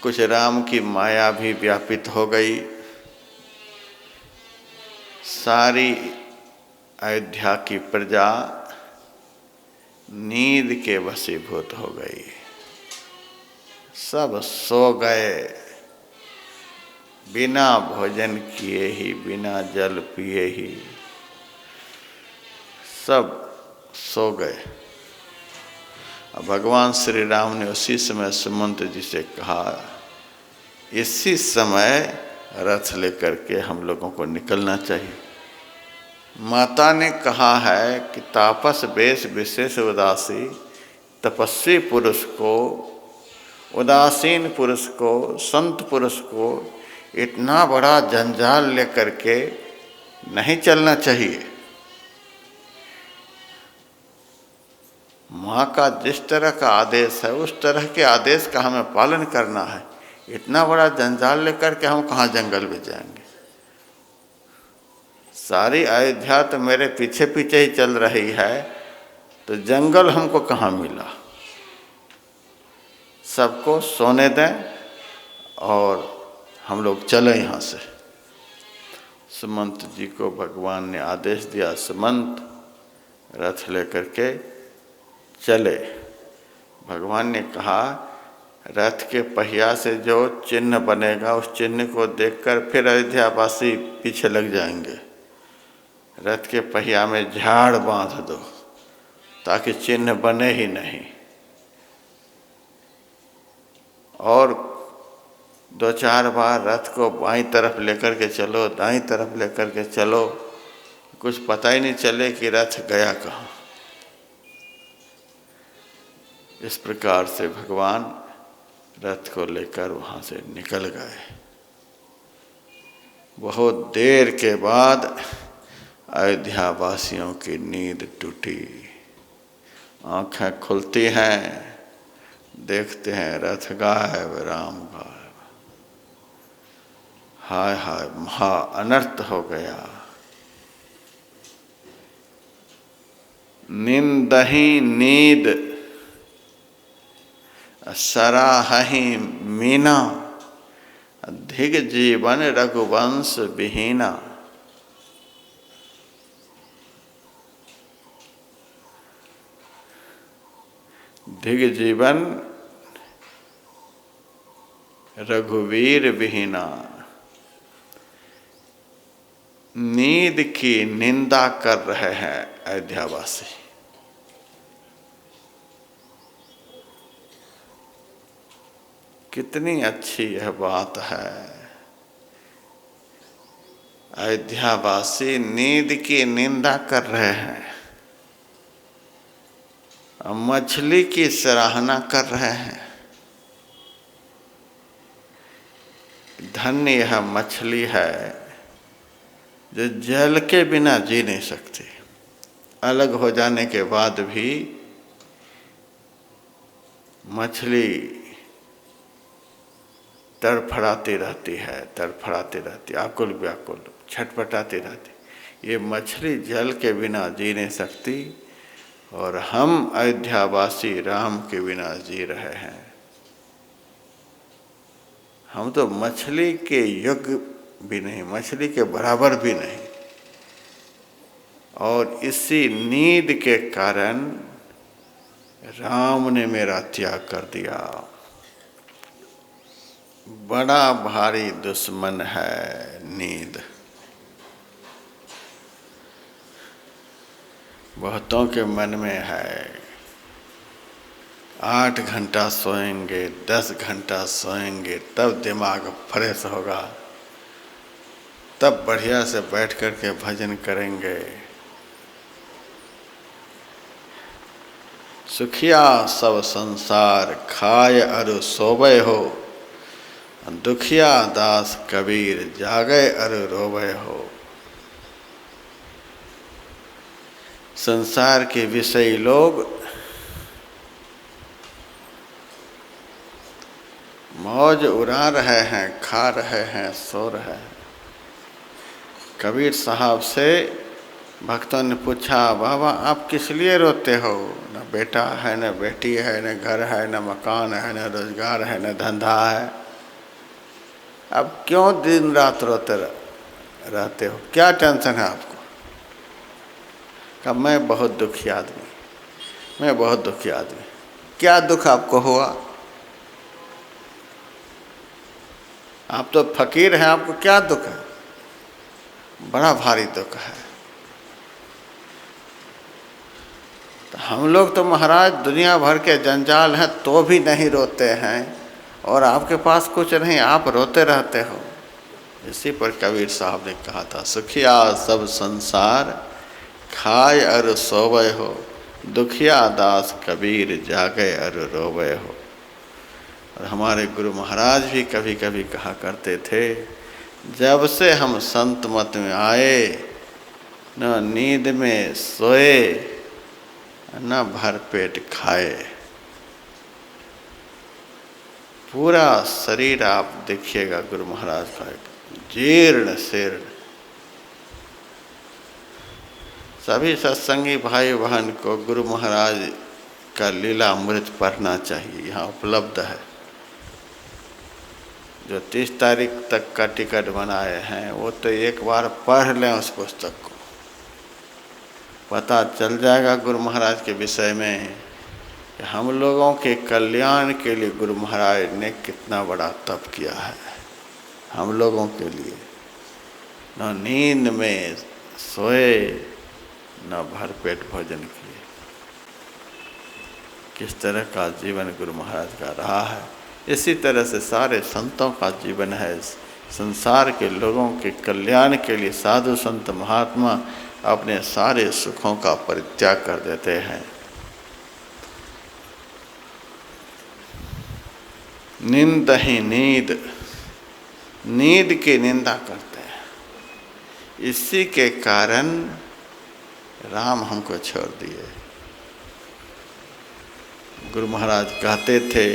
कुछ राम की माया भी व्यापित हो गई। सारी अयोध्या की प्रजा नींद के वशीभूत हो गई। सब सो गए, बिना भोजन किए ही, बिना जल पिए ही सब सो गए। अब भगवान श्री राम ने उसी समय सुमंत जी से कहा, इसी समय रथ लेकर के हम लोगों को निकलना चाहिए। माता ने कहा है कि तापस वेश विशेष उदासी, तपस्वी पुरुष को, उदासीन पुरुष को, संत पुरुष को इतना बड़ा जंजाल लेकर के नहीं चलना चाहिए। माँ का जिस तरह का आदेश है उस तरह के आदेश का हमें पालन करना है। इतना बड़ा जंजाल लेकर के हम कहाँ जंगल में जाएंगे। सारी अयोध्या तो मेरे पीछे पीछे ही चल रही है, तो जंगल हमको कहाँ मिला। सबको सोने दें और हम लोग चले यहाँ से। सुमंत जी को भगवान ने आदेश दिया, सुमंत रथ लेकर के चले। भगवान ने कहा, रथ के पहिया से जो चिन्ह बनेगा उस चिन्ह को देखकर फिर अयोध्यावासी पीछे लग जाएंगे। रथ के पहिया में झाड़ बांध दो ताकि चिन्ह बने ही नहीं। और 2-4 बार रथ को बाईं तरफ लेकर के चलो, दाईं तरफ लेकर के चलो, कुछ पता ही नहीं चले कि रथ गया कहाँ। इस प्रकार से भगवान रथ को लेकर वहाँ से निकल गए। बहुत देर के बाद अयोध्या वासियों की नींद टूटी। आँखें खुलती हैं, देखते हैं रथ गायब, राम गायब। हाय हाय, महा अनर्थ हो गया। निंदहि नींद सराहहि मीना, धिग जीवन रघुवंश विहीना। धिग जीवन रघुवीर विहीना। नींद की निंदा कर रहे हैं अयोध्यावासी। कितनी अच्छी यह बात है। अयोध्यावासी नींद की निंदा कर रहे हैं, मछली की सराहना कर रहे हैं। धन्य यह मछली है जो जल के बिना जी नहीं सकती। अलग हो जाने के बाद भी मछली तड़फड़ाती रहती है, तड़फड़ाती रहती, आकुल व्याकुल छटपटाती रहती। ये मछली जल के बिना जी नहीं सकती और हम अयोध्यावासी राम के बिना जी रहे हैं। हम तो मछली के योग्य भी नहीं, मछली के बराबर भी नहीं। और इसी नींद के कारण राम ने मेरा त्याग कर दिया। बड़ा भारी दुश्मन है नींद। बहुतों के मन में है 8 घंटा सोएंगे, 10 घंटा सोएंगे, तब दिमाग फ्रेश होगा, तब बढ़िया से बैठ कर के भजन करेंगे। सुखिया सब संसार खाए अरु सोवे हो, दुखिया दास कबीर जागे अरु रोवे हो। संसार के विषयी लोग मौज उड़ा रहे हैं, खा रहे हैं, सो रहे हैं। कबीर साहब से भक्तों ने पूछा, बाबा आप किस लिए रोते हो? न बेटा है, न बेटी है, न घर है, न मकान है, न रोजगार है, न धंधा है, अब क्यों दिन रात रोते रहते हो, क्या टेंशन है आपको? कब मैं बहुत दुखी आदमी, मैं बहुत दुखी आदमी। क्या दुख आपको हुआ? आप तो फकीर हैं, आपको क्या दुख है? बड़ा भारी दुख है। तो हम लोग तो महाराज दुनिया भर के जंजाल हैं तो भी नहीं रोते हैं, और आपके पास कुछ नहीं, आप रोते रहते हो। इसी पर कबीर साहब ने कहा था, सुखिया सब संसार खाए अर सोवे हो, दुखिया दास कबीर जागे अर रोवे हो। और हमारे गुरु महाराज भी कभी कभी कहा करते थे, जब से हम संत मत में आए, न नींद में सोए न भर पेट खाए। पूरा शरीर आप देखिएगा गुरु महाराज का जीर्ण शीर्ण। सभी सत्संगी भाई बहन को गुरु महाराज का लीला अमृत पढ़ना चाहिए, यहाँ उपलब्ध है। जो 30 तारीख तक का टिकट बनाए हैं वो तो एक बार पढ़ लें उस पुस्तक को, पता चल जाएगा गुरु महाराज के विषय में कि हम लोगों के कल्याण के लिए गुरु महाराज ने कितना बड़ा तप किया है हम लोगों के लिए। न नींद में सोए न भरपेट भोजन किए। किस तरह का जीवन गुरु महाराज का रहा है, इसी तरह से सारे संतों का जीवन है। संसार के लोगों के कल्याण के लिए साधु संत महात्मा अपने सारे सुखों का परित्याग कर देते हैं। निंद ही नींद, नींद की निंदा करते हैं। इसी के कारण राम हमको छोड़ दिए। गुरु महाराज कहते थे,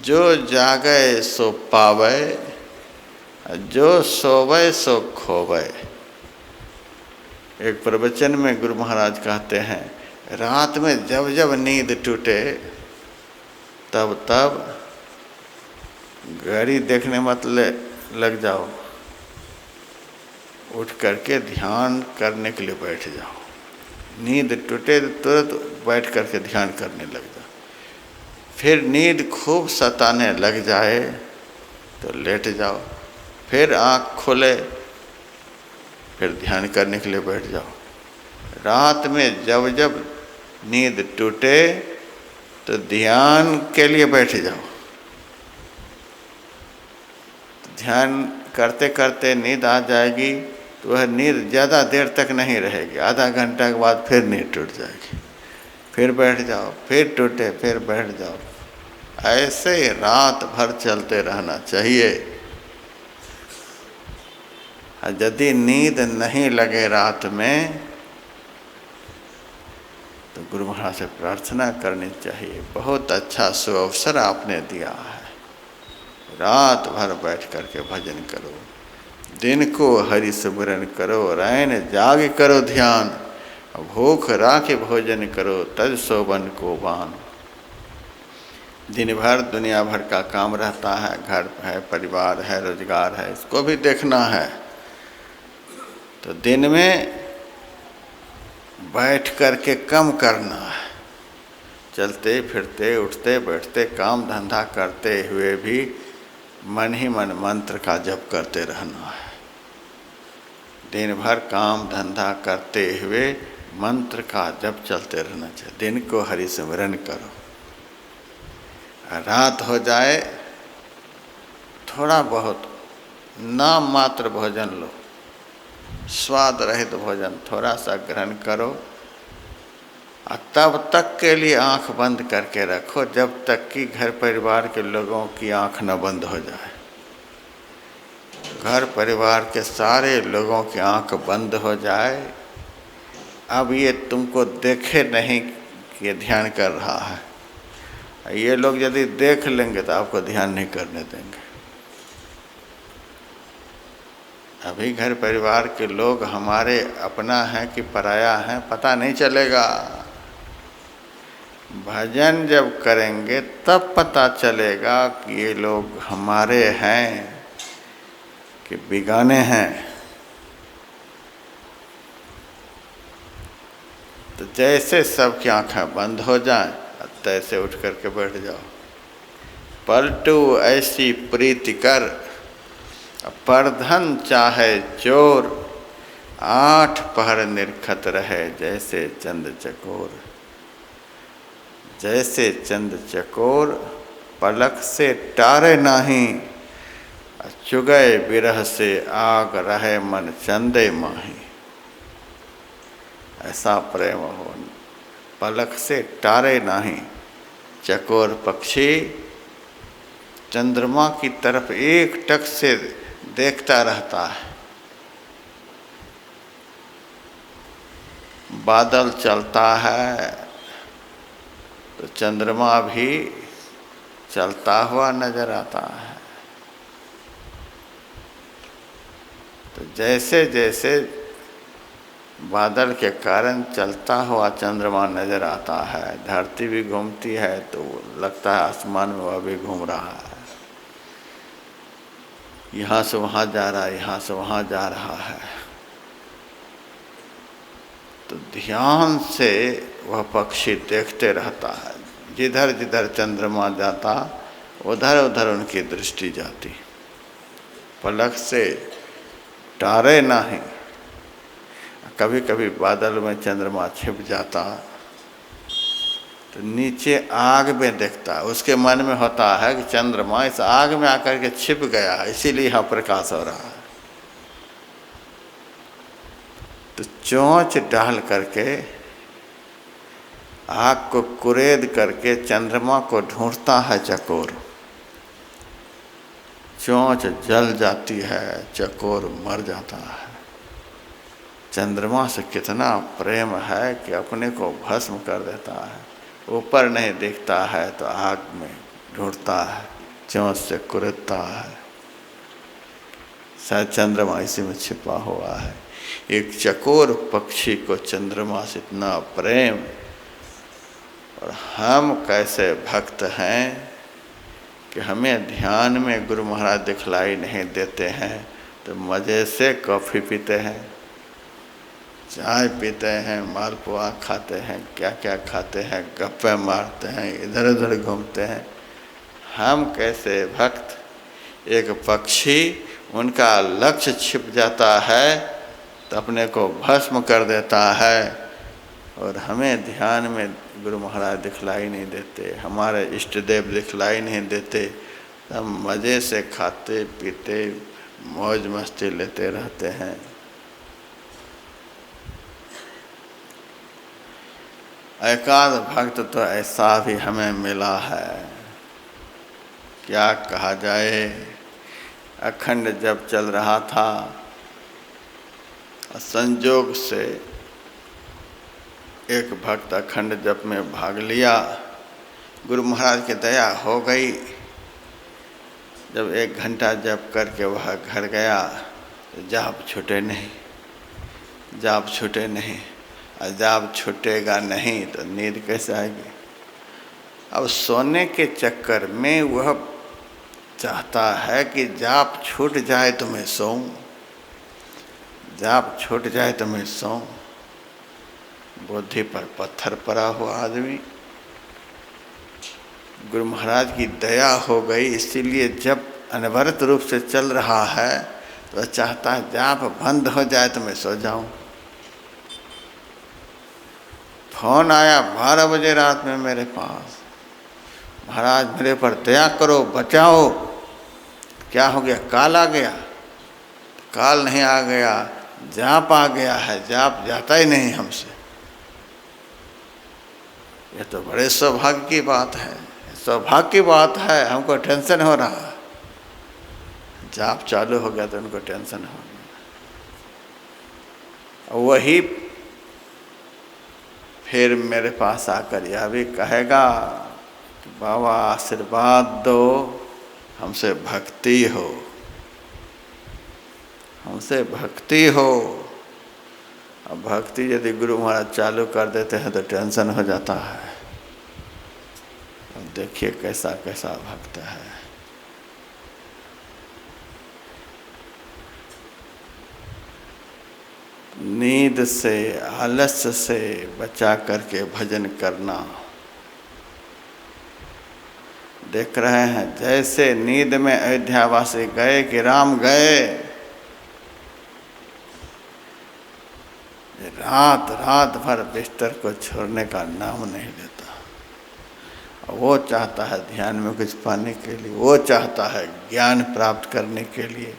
जो जागे सो पावे, जो सोवे सो खोवे। एक प्रवचन में गुरु महाराज कहते हैं, रात में जब जब नींद टूटे तब तब घड़ी देखने मत लग जाओ, उठ करके ध्यान करने के लिए बैठ जाओ। नींद टूटे तुरंत बैठ करके ध्यान करने लग जाओ। फिर नींद खूब सताने लग जाए तो लेट जाओ, फिर आँख खोले फिर ध्यान करने के लिए बैठ जाओ। रात में जब जब नींद टूटे तो ध्यान के लिए बैठ जाओ। ध्यान करते करते नींद आ जाएगी तो वह नींद ज़्यादा देर तक नहीं रहेगी, आधा घंटा के बाद फिर नींद टूट जाएगी, फिर बैठ जाओ, फिर टूटे फिर बैठ जाओ। ऐसे रात भर चलते रहना चाहिए। यदि नींद नहीं लगे रात में तो गुरु महाराज से प्रार्थना करनी चाहिए, बहुत अच्छा सुअवसर आपने दिया है, रात भर बैठ करके भजन करो, दिन को हरि सिमरन करो, रैन जाग करो ध्यान, भूख राखे भोजन करो, तज सोबन को बान। दिन भर दुनिया भर का काम रहता है, घर है, परिवार है, रोजगार है, इसको भी देखना है। तो दिन में बैठ करके कम करना है। चलते फिरते उठते बैठते काम धंधा करते हुए भी मन ही मन मंत्र का जप करते रहना है। दिन भर काम धंधा करते हुए मंत्र का जप चलते रहना चाहिए। दिन को हरि सिमरन करो। रात हो जाए थोड़ा बहुत नाम मात्र भोजन लो, स्वाद रहित भोजन थोड़ा सा ग्रहण करो, और तब तक के लिए आंख बंद करके रखो जब तक कि घर परिवार के लोगों की आंख न बंद हो जाए। घर परिवार के सारे लोगों की आंख बंद हो जाए, अब ये तुमको देखे नहीं कि ये ध्यान कर रहा है। ये लोग यदि देख लेंगे तो आपको ध्यान नहीं करने देंगे। अभी घर परिवार के लोग हमारे अपना हैं कि पराया हैं पता नहीं चलेगा। भजन जब करेंगे तब पता चलेगा कि ये लोग हमारे हैं कि बेगाने हैं। तो जैसे सबकी आंखें बंद हो जाएं, तैसे उठ करके बैठ जाओ। पलटू ऐसी प्रीति कर, परधन चाहे चोर, 8 पहर निरखत रहे जैसे चंद चकोर। जैसे चंद चकोर, पलक से टारे नाही, चुगय बिरह से आग रहे मन चंदे माही। ऐसा प्रेम हो, पलक से टारे नाही। चकोर पक्षी चंद्रमा की तरफ एक टक से देखता रहता है। बादल चलता है तो चंद्रमा भी चलता हुआ नजर आता है। तो जैसे जैसे बादल के कारण चलता हुआ चंद्रमा नजर आता है, धरती भी घूमती है तो लगता है आसमान में वह भी घूम रहा है, यहाँ से वहाँ जा रहा है, यहाँ से वहाँ जा रहा है। तो ध्यान से वह पक्षी देखते रहता है। जिधर जिधर चंद्रमा जाता उधर उधर उनकी दृष्टि जाती। पलक से टारे नहीं। कभी कभी बादल में चंद्रमा छिप जाता तो नीचे आग में देखता, उसके मन में होता है कि चंद्रमा इस आग में आकर के छिप गया, इसीलिए यहाँ प्रकाश हो रहा है। तो चोंच डाल करके आग को कुरेद करके चंद्रमा को ढूंढता है चकोर। चोंच जल जाती है, चकोर मर जाता है। चंद्रमा से कितना प्रेम है कि अपने को भस्म कर देता है। ऊपर नहीं दिखता है तो आग में ढूंढता है, चोंच से कुरेदता है। शायद चंद्रमा इसी में छिपा हुआ है। एक चकोर पक्षी को चंद्रमा से इतना प्रेम, और हम कैसे भक्त हैं कि हमें ध्यान में गुरु महाराज दिखलाई नहीं देते हैं तो मज़े से कॉफ़ी पीते हैं, चाय पीते हैं, मालपुआ खाते हैं, क्या क्या खाते हैं, गप्पे मारते हैं, इधर उधर घूमते हैं। हम कैसे भक्त। एक पक्षी उनका लक्ष्य छिप जाता है तो अपने को भस्म कर देता है, और हमें ध्यान में गुरु महाराज दिखलाई नहीं देते, हमारे इष्ट देव दिखलाई नहीं देते। हम मज़े से खाते पीते मौज मस्ती लेते रहते हैं। एकाध भक्त तो ऐसा भी हमें मिला है, क्या कहा जाए। अखंड जब चल रहा था, संजोग से एक भक्त अखंड जप में भाग लिया, गुरु महाराज की दया हो गई। जब 1 घंटा जप करके वह घर गया तो जाप छूटे नहीं, जाप छूटे नहीं। और जाप छूटेगा नहीं तो नींद कैसे आएगी। अब सोने के चक्कर में वह चाहता है कि जाप छूट जाए तो मैं सोऊं, जाप छूट जाए तो मैं सोऊं। बुद्धि पर पत्थर पड़ा हुआ आदमी। गुरु महाराज की दया हो गई, इसीलिए जब अनवरत रूप से चल रहा है तो वह चाहता है जाप बंद हो जाए तो मैं सो जाऊं। फोन आया 12 बजे रात में मेरे पास, महाराज मेरे पर दया करो, बचाओ। क्या हो गया? काल आ गया? काल नहीं आ गया, जाप आ गया है, जाप जाता ही नहीं हमसे। ये तो बड़े सौभाग्य की बात है, सौभाग्य की बात है। हमको टेंशन हो रहा है, जाप चालू हो गया तो उनको टेंशन हो गया। वही फिर मेरे पास आकर यह भी कहेगा कि बाबा आशीर्वाद दो, हमसे भक्ति हो, हमसे भक्ति हो। अब भक्ति यदि गुरु महाराज चालू कर देते हैं तो टेंशन हो जाता है। अब देखिए कैसा कैसा भक्त है। नींद से, आलस्य से बचा करके भजन करना। देख रहे हैं जैसे नींद में अयोध्यावासी गए कि राम गए, रात रात भर बिस्तर को छोड़ने का नाम नहीं लेता। वो चाहता है ध्यान में कुछ पाने के लिए, वो चाहता है ज्ञान प्राप्त करने के लिए,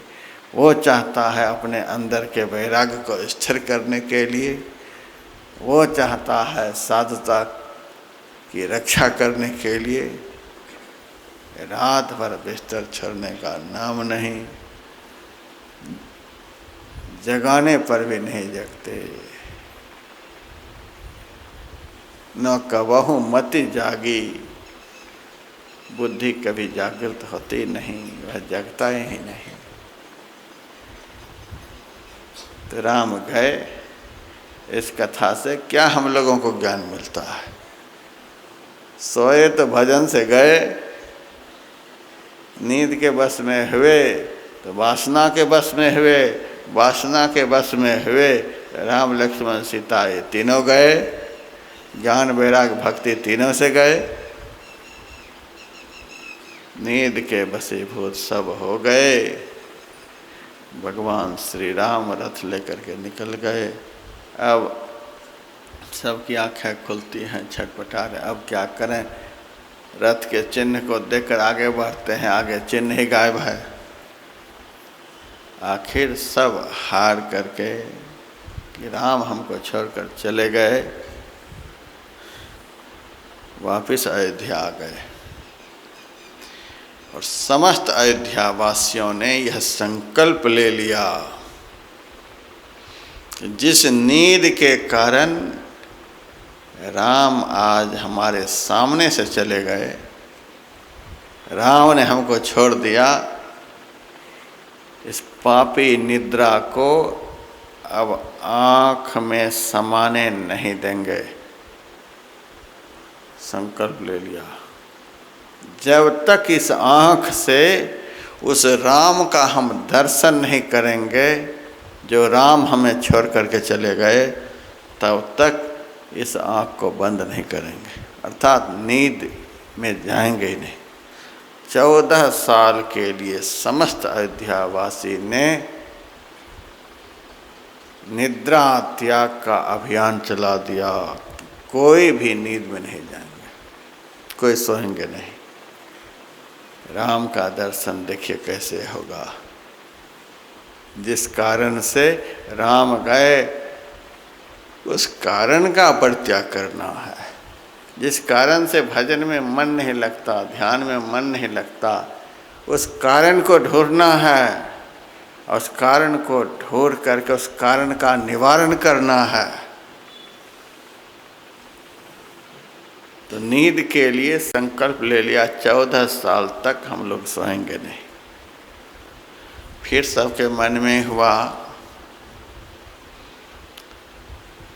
वो चाहता है अपने अंदर के वैराग्य को स्थिर करने के लिए, वो चाहता है साधुता की रक्षा करने के लिए। रात भर बिस्तर छोड़ने का नाम नहीं, जगाने पर भी नहीं जगते। न कबहु मति जागी, बुद्धि कभी जागृत होती नहीं, वह जगता ही नहीं। तो राम गए, इस कथा से क्या हम लोगों को ज्ञान मिलता है? सोए तो भजन से गए, नींद के बस में हुए तो वासना के बस में हुए, वासना के बस में हुए राम लक्ष्मण सीता ये तीनों गए, ज्ञान वैराग्य भक्ति तीनों से गए। नींद के बसीभूत सब हो गए, भगवान श्री राम रथ लेकर के निकल गए। अब सबकी आंखें खुलती हैं, छटपटा रहे, अब क्या करें? रथ के चिन्ह को देखकर आगे बढ़ते हैं, आगे चिन्ह ही गायब है। आखिर सब हार करके कि राम हमको छोड़कर चले गए, वापिस अयोध्या आ गए। और समस्त अयोध्या वासियों ने यह संकल्प ले लिया कि जिस नींद के कारण राम आज हमारे सामने से चले गए, राम ने हमको छोड़ दिया, इस पापी निद्रा को अब आँख में समाने नहीं देंगे। संकल्प ले लिया, जब तक इस आँख से उस राम का हम दर्शन नहीं करेंगे जो राम हमें छोड़ करके चले गए, तब तक इस आँख को बंद नहीं करेंगे, अर्थात नींद में जाएंगे ही नहीं। 14 साल के लिए समस्त अयोध्यावासी ने निद्रा त्याग का अभियान चला दिया। कोई भी नींद में नहीं जाएंगे, कोई सोएंगे नहीं। राम का दर्शन देखिए कैसे होगा। जिस कारण से राम गए उस कारण का परित्याग करना है। जिस कारण से भजन में मन नहीं लगता, ध्यान में मन नहीं लगता, उस कारण को ढूंढना है और उस कारण को ढूंढ करके उस कारण का निवारण करना है। तो नींद के लिए संकल्प ले लिया, 14 साल तक हम लोग सोएंगे नहीं। फिर सबके मन में हुआ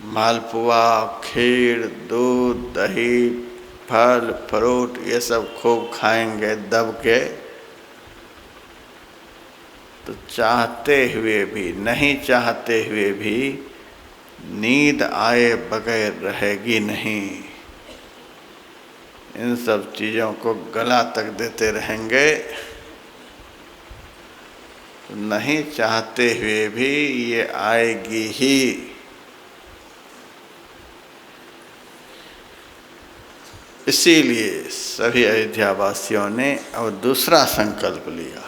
मालपुआ, खीर, दूध, दही, फल फ्रूट ये सब खूब खाएंगे दब के। तो चाहते हुए भी, नहीं चाहते हुए भी नींद आए बगैर रहेगी नहीं। इन सब चीज़ों को गला तक देते रहेंगे, तो नहीं चाहते हुए भी ये आएगी ही। इसीलिए सभी अयोध्यावासियों ने अब दूसरा संकल्प लिया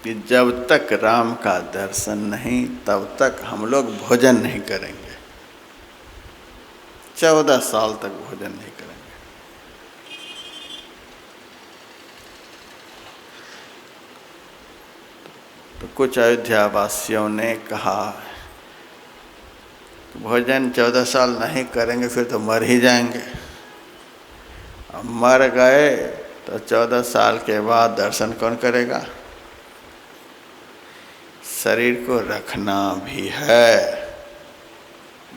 कि जब तक राम का दर्शन नहीं तब तक हम लोग भोजन नहीं करेंगे। 14 साल तक भोजन नहीं करेंगे। तो कुछ अयोध्यावासियों ने कहा भोजन 14 साल नहीं करेंगे फिर तो मर ही जाएंगे। अब मर गए तो 14 साल के बाद दर्शन कौन करेगा? शरीर को रखना भी है,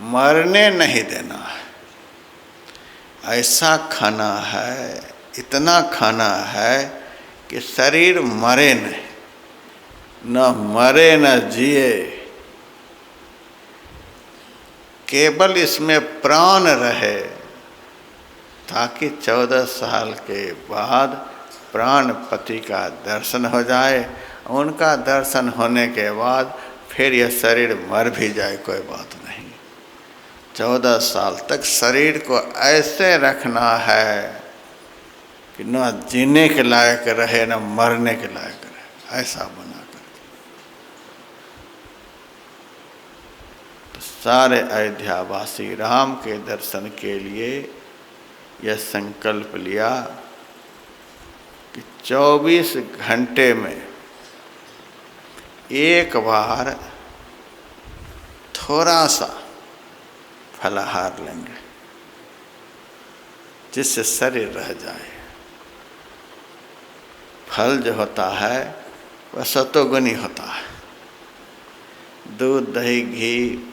मरने नहीं देना है। ऐसा खाना है, इतना खाना है कि शरीर मरे नहीं, न मरे न जिए, केवल इसमें प्राण रहे, ताकि 14 साल के बाद प्राणपति का दर्शन हो जाए। उनका दर्शन होने के बाद फिर यह शरीर मर भी जाए कोई बात नहीं। 14 साल तक शरीर को ऐसे रखना है कि न जीने के लायक रहे न मरने के लायक रहे, ऐसा बना कर। तो सारे अयोध्यावासी राम के दर्शन के लिए यह संकल्प लिया कि 24 घंटे में एक बार थोड़ा सा फलाहार लेंगे, जिससे शरीर रह जाए। फल जो होता है वह सतोगुणी होता है। दूध, दही, घी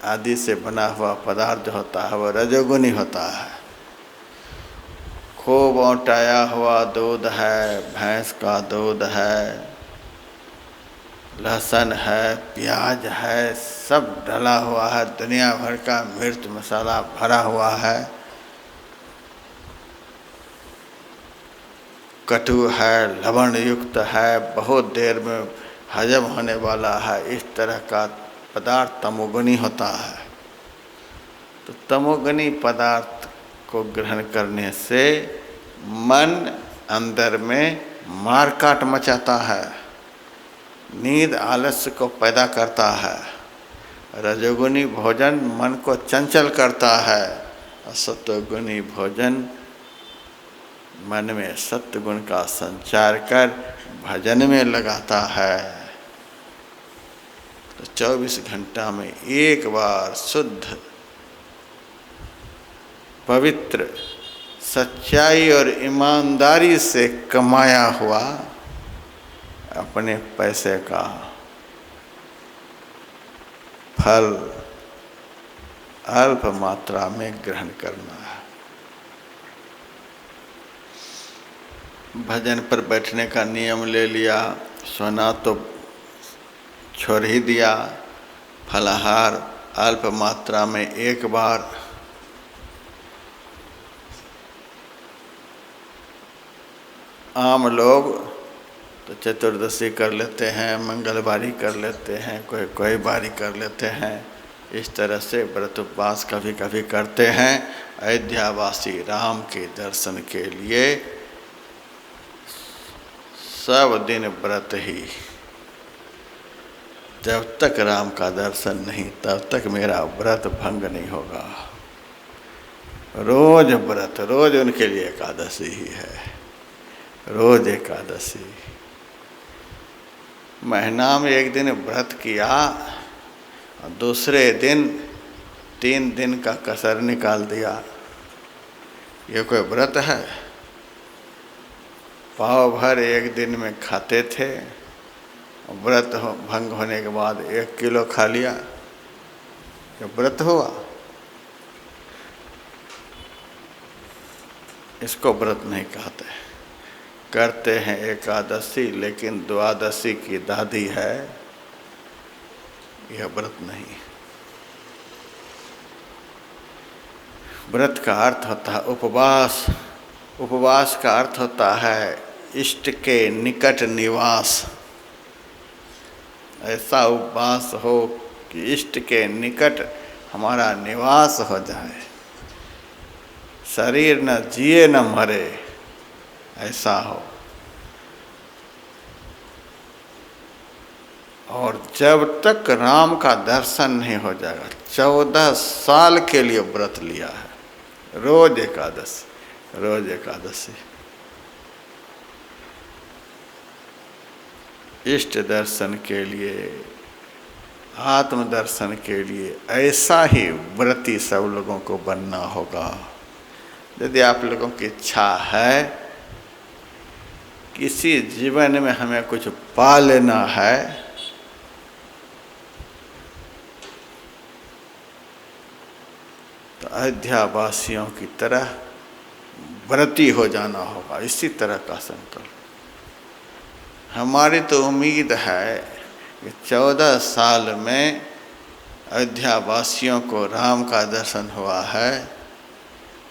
आदि से बना हुआ पदार्थ जो होता है वह रजोगुणी होता है। खूब औटाया हुआ दूध है, भैंस का दूध है, लहसुन है, प्याज है, सब डला हुआ है, दुनिया भर का मिर्च मसाला भरा हुआ है, कटु है, लवण युक्त है, बहुत देर में हजम होने वाला है, इस तरह का पदार्थ तमोगुणी होता है। तो तमोगुणी पदार्थ को ग्रहण करने से मन अंदर में मारकाट मचाता है, नींद आलस्य को पैदा करता है। रजोगुणी भोजन मन को चंचल करता है और सत्वगुणी भोजन मन में सत्व गुण का संचार कर भजन में लगाता है। तो 24 घंटा में एक बार शुद्ध पवित्र सच्चाई और ईमानदारी से कमाया हुआ अपने पैसे का फल अल्प मात्रा में ग्रहण करना है। भजन पर बैठने का नियम ले लिया, सोना तो छोड़ ही दिया, फलाहार अल्प मात्रा में एक बार। आम लोग तो चतुर्दशी कर लेते हैं, मंगलवारी कर लेते हैं, कोई बारी कर लेते हैं। इस तरह से व्रत उपवास कभी कभी करते हैं। अयोध्यावासी राम के दर्शन के लिए सब दिन व्रत ही। जब तक राम का दर्शन नहीं तब तक मेरा व्रत भंग नहीं होगा। रोज व्रत, रोज उनके लिए एकादशी ही है, रोज एकादशी। महीना में एक दिन व्रत किया और दूसरे दिन 3 दिन का कसर निकाल दिया, ये कोई व्रत है? पाव भर एक दिन में खाते थे, व्रत भंग होने के बाद 1 किलो खा लिया, ये व्रत हुआ? इसको व्रत नहीं कहते। करते हैं एकादशी, लेकिन द्वादशी की दादी है, यह व्रत नहीं। व्रत का अर्थ होता है उपवास। उपवास का अर्थ होता है इष्ट के निकट निवास। ऐसा उपवास हो कि इष्ट के निकट हमारा निवास हो जाए, शरीर न जिए न मरे, ऐसा हो। और जब तक राम का दर्शन नहीं हो जाएगा, 14 साल के लिए व्रत लिया है, रोज एकादशी, रोज एकादशी। इष्ट दर्शन के लिए, आत्म दर्शन के लिए ऐसा ही व्रती सब लोगों को बनना होगा। यदि आप लोगों की इच्छा है किसी जीवन में हमें कुछ पा लेना है, तो अयोध्या वासियों की तरह व्रती हो जाना होगा। इसी तरह का संकल्प। हमारी तो उम्मीद है कि 14 साल में अयोध्या वासियों को राम का दर्शन हुआ है।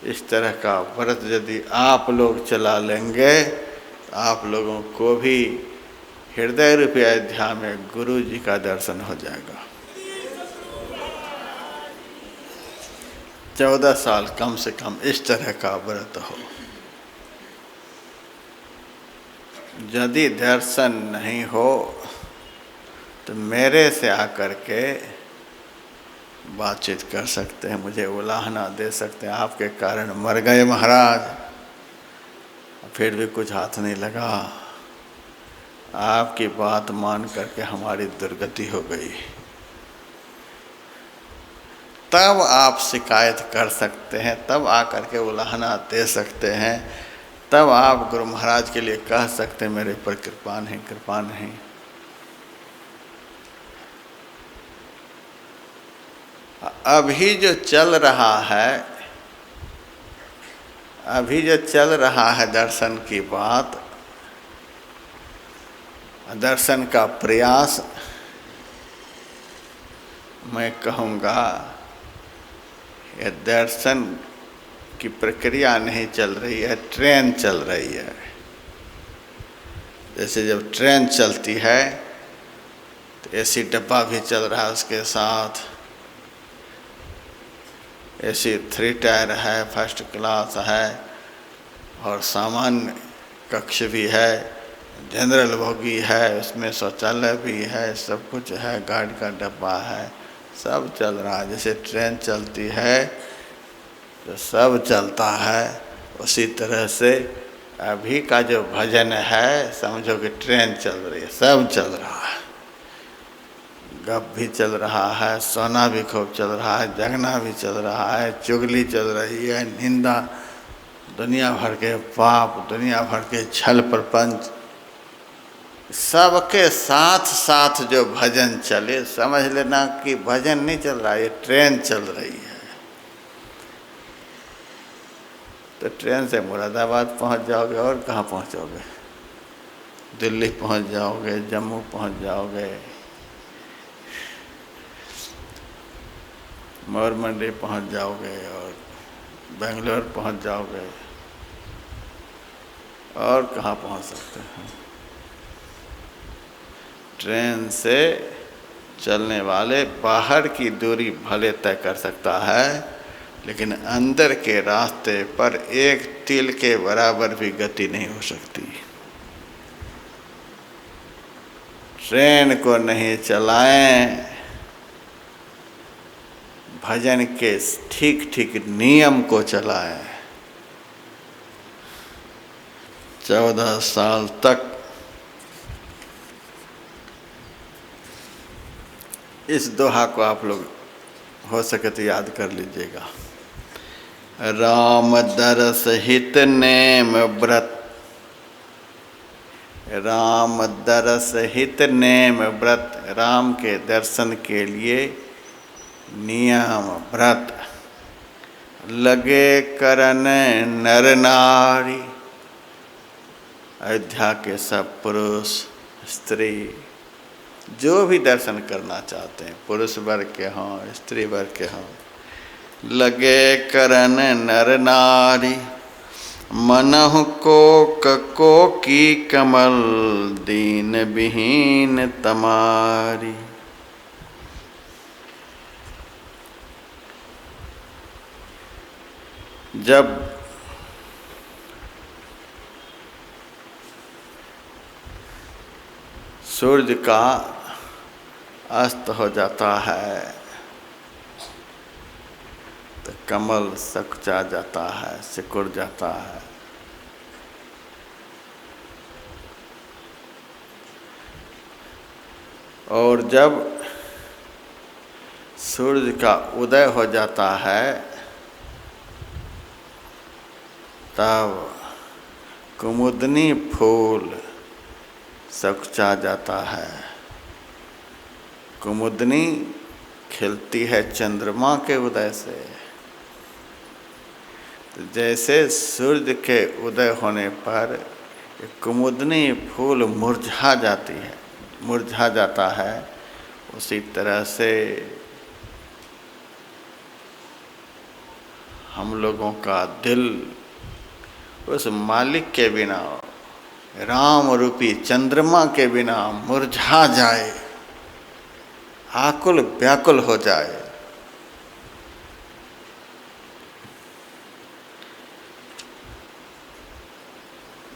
इस तरह का व्रत यदि आप लोग चला लेंगे तो आप लोगों को भी हृदय रूपी अयोध्या में गुरु जी का दर्शन हो जाएगा। 14 साल कम से कम इस तरह का व्रत हो। यदि दर्शन नहीं हो तो मेरे से आकर के बातचीत कर सकते हैं, मुझे उलाहना दे सकते हैं, आपके कारण मर गए महाराज, फिर भी कुछ हाथ नहीं लगा, आपकी बात मान करके हमारी दुर्गति हो गई। तब आप शिकायत कर सकते हैं, तब आकर के उलाहना दे सकते हैं, तब आप गुरु महाराज के लिए कह सकते हैं मेरे पर कृपा नहीं, कृपा नहीं। अभी जो चल रहा है, अभी जो चल रहा है दर्शन की बात, दर्शन का प्रयास, मैं कहूँगा ये दर्शन की प्रक्रिया नहीं चल रही है, ट्रेन चल रही है। जैसे जब ट्रेन चलती है तो एसी डब्बा भी चल रहा है, उसके साथ एसी 3 टायर है, फर्स्ट क्लास है, और सामान्य कक्ष भी है, जनरल बोगी है, उसमें शौचालय भी है, सब कुछ है, गाड़ी का डब्बा है, सब चल रहा है। जैसे ट्रेन चलती है तो सब चलता है, उसी तरह से अभी का जो भजन है समझो कि ट्रेन चल रही है, सब चल रहा है। गप भी चल रहा है, सोना भी खूब चल रहा है, जगना भी चल रहा है, चुगली चल रही है, निंदा, दुनिया भर के पाप, दुनिया भर के छल प्रपंच, सबके साथ साथ जो भजन चले, समझ लेना कि भजन नहीं चल रहा है, ये ट्रेन चल रही है। तो ट्रेन से मुरादाबाद पहुंच जाओगे, और कहाँ पहुंचोगे? दिल्ली पहुंच जाओगे, जम्मू पहुंच जाओगे, मोर मंडी पहुंच जाओगे, और बेंगलोर पहुंच जाओगे, और कहाँ पहुंच सकते हैं? ट्रेन से चलने वाले बाहर की दूरी भले तय कर सकता है, लेकिन अंदर के रास्ते पर एक तिल के बराबर भी गति नहीं हो सकती। ट्रेन को नहीं चलाएं, भजन के ठीक ठीक नियम को चलाएं। 14 साल तक इस दोहा को आप लोग हो सके तो याद कर लीजिएगा। राम दरस हित नेम व्रत, राम दरस हित नेम व्रत, राम के दर्शन के लिए नियम व्रत लगे करन नर नारी। अयोध्या के सब पुरुष स्त्री जो भी दर्शन करना चाहते हैं, पुरुष वर्ग के हों, स्त्री वर्ग के हों, लगे करन नर नारी, मनहु को की कमल, दीन विहीन तमारी। जब सूर्य का अस्त हो जाता है तो कमल सकुचा जाता है, सिकुड़ जाता है। और जब सूर्य का उदय हो जाता है तब कुमुदनी फूल सकुचा जाता है। कुमुदनी खिलती है चंद्रमा के उदय से। तो जैसे सूर्य के उदय होने पर कुमुदनी फूल मुरझा जाती है, मुरझा जाता है, उसी तरह से हम लोगों का दिल उस मालिक के बिना, राम रूपी चंद्रमा के बिना मुरझा जाए, आकुल व्याकुल हो जाए।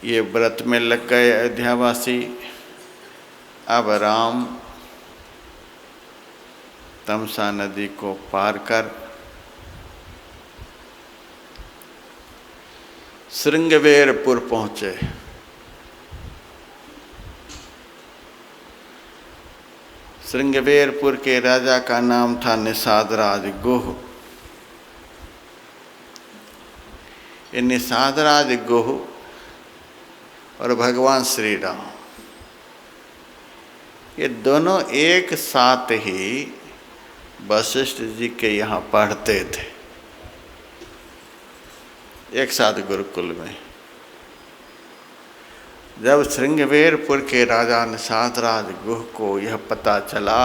ये व्रत में लग गए अयोध्यावासी। अब राम तमसा नदी को पार कर श्रृंगवेरपुर पहुंचे। श्रृंगवेरपुर के राजा का नाम था निषाद राज गुह। ये निषाद राज गुह और भगवान श्री राम, ये दोनों एक साथ ही वशिष्ठ जी के यहाँ पढ़ते थे, एक साथ गुरुकुल में। जब श्रृंगवेरपुर के राजा निषाद राज गुह को यह पता चला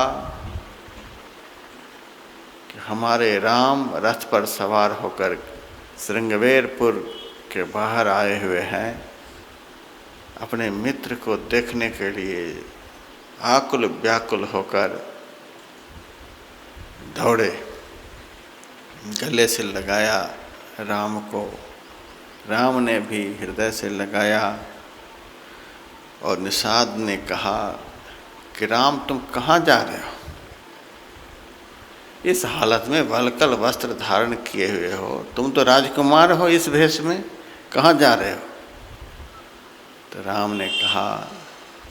कि हमारे राम रथ पर सवार होकर श्रृंगवेरपुर के बाहर आए हुए हैं, अपने मित्र को देखने के लिए आकुल व्याकुल होकर दौड़े, गले से लगाया राम को। राम ने भी हृदय से लगाया और निषाद ने कहा कि राम तुम कहाँ जा रहे हो? इस हालत में वल्कल वस्त्र धारण किए हुए हो, तुम तो राजकुमार हो, इस भेष में कहाँ जा रहे हो? तो राम ने कहा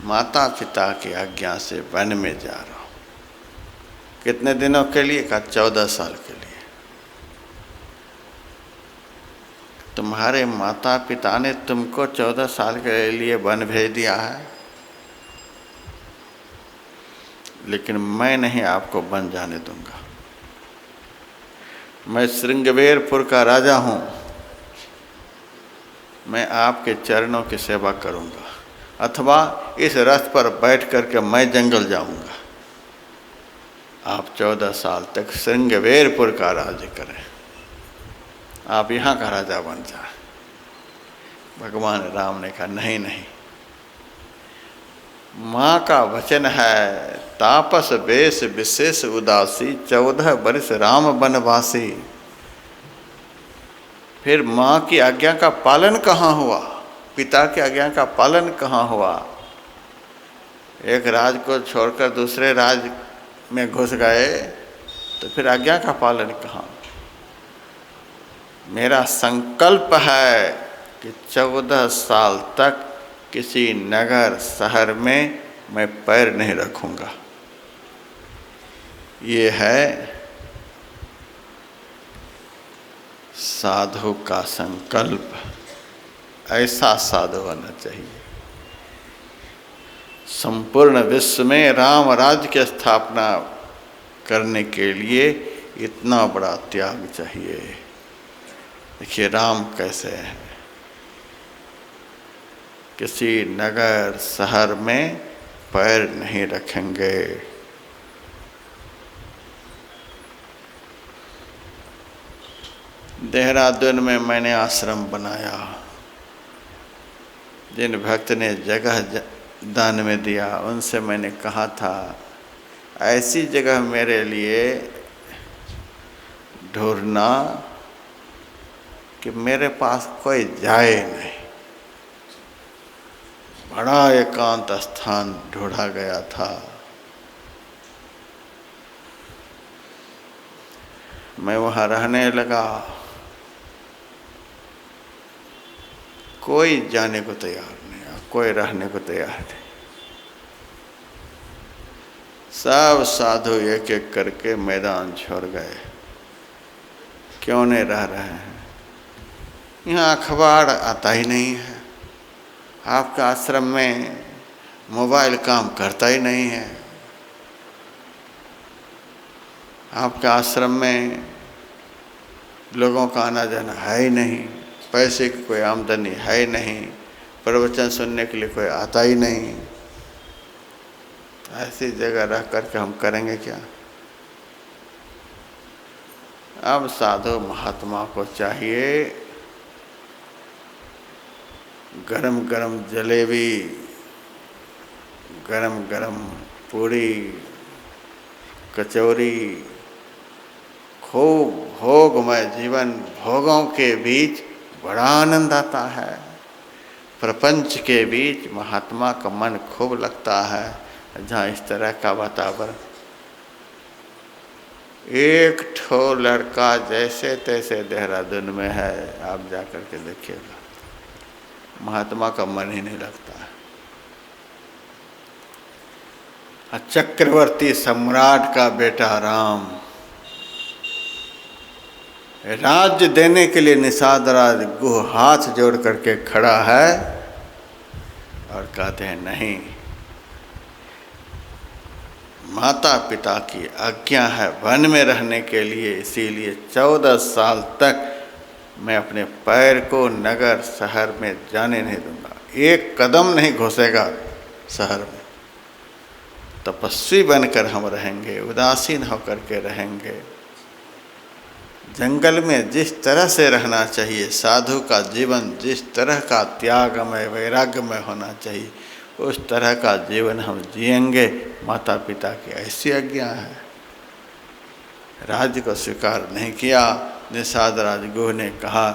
माता पिता की आज्ञा से वन में जा रहा हूँ। कितने दिनों के लिए? कहा 14 साल के लिए। तुम्हारे माता पिता ने तुमको 14 साल के लिए वन भेज दिया है, लेकिन मैं नहीं आपको वन जाने दूंगा। मैं श्रृंगवेरपुर का राजा हूँ, मैं आपके चरणों की सेवा करूंगा, अथवा इस रथ पर बैठ करके मैं जंगल जाऊंगा। आप 14 साल तक श्रृंगवेरपुर का राज्य करें, आप यहाँ का राजा बन जाए। भगवान राम ने कहा नहीं नहीं, माँ का वचन है, तापस वेश विशेष उदासी, 14 वर्ष राम वनवासी। फिर माँ की आज्ञा का पालन कहाँ हुआ? पिता की आज्ञा का पालन कहाँ हुआ? एक राज को छोड़कर दूसरे राज में घुस गए, तो फिर आज्ञा का पालन कहाँ? मेरा संकल्प है कि 14 साल तक किसी नगर शहर में मैं पैर नहीं रखूंगा। ये है साधु का संकल्प। ऐसा साधु होना चाहिए। संपूर्ण विश्व में राम राज्य की स्थापना करने के लिए इतना बड़ा त्याग चाहिए। देखिए राम कैसे हैं, किसी नगर शहर में पैर नहीं रखेंगे। देहरादून में मैंने आश्रम बनाया। जिन भक्त ने जगह दान में दिया, उनसे मैंने कहा था ऐसी जगह मेरे लिए ढूंढना कि मेरे पास कोई जाए नहीं। बड़ा एकांत स्थान ढूंढा गया था। मैं वहाँ रहने लगा, कोई जाने को तैयार नहीं, कोई रहने को तैयार नहीं। सब साधु एक एक करके मैदान छोड़ गए। क्यों नहीं रह रहे हैं? यहाँ अखबार आता ही नहीं है, आपका आश्रम में मोबाइल काम करता ही नहीं है, आपका आश्रम में लोगों का आना जाना है ही नहीं, पैसे की कोई आमदनी है ही नहीं, प्रवचन सुनने के लिए कोई आता ही नहीं। ऐसी जगह रह करके हम करेंगे क्या? अब साधु महात्मा को चाहिए गरम गरम जलेबी, गरम गरम पूड़ी, कचौरी, खूब भोगमय जीवन। भोगों के बीच बड़ा आनंद आता है। प्रपंच के बीच महात्मा का मन खूब लगता है। जहाँ इस तरह का वातावरण, एक ठो लड़का जैसे तैसे देहरादून में है, आप जाकर के देखिएगा, महात्मा का मन ही नहीं लगता है। चक्रवर्ती सम्राट का बेटा राम राज्य देने के लिए निषाद राज गुह हाथ जोड़ करके खड़ा है और कहते हैं नहीं, माता पिता की आज्ञा है वन में रहने के लिए, इसीलिए 14 साल तक मैं अपने पैर को नगर शहर में जाने नहीं दूंगा, एक कदम नहीं घुसेगा शहर में। तपस्वी बनकर हम रहेंगे, उदासीन होकर के रहेंगे। जंगल में जिस तरह से रहना चाहिए, साधु का जीवन जिस तरह का त्यागमय वैराग्यमय होना चाहिए, उस तरह का जीवन हम जिएंगे। माता पिता की ऐसी आज्ञा है। राज्य को स्वीकार नहीं किया। निषाद राजगुह ने कहा,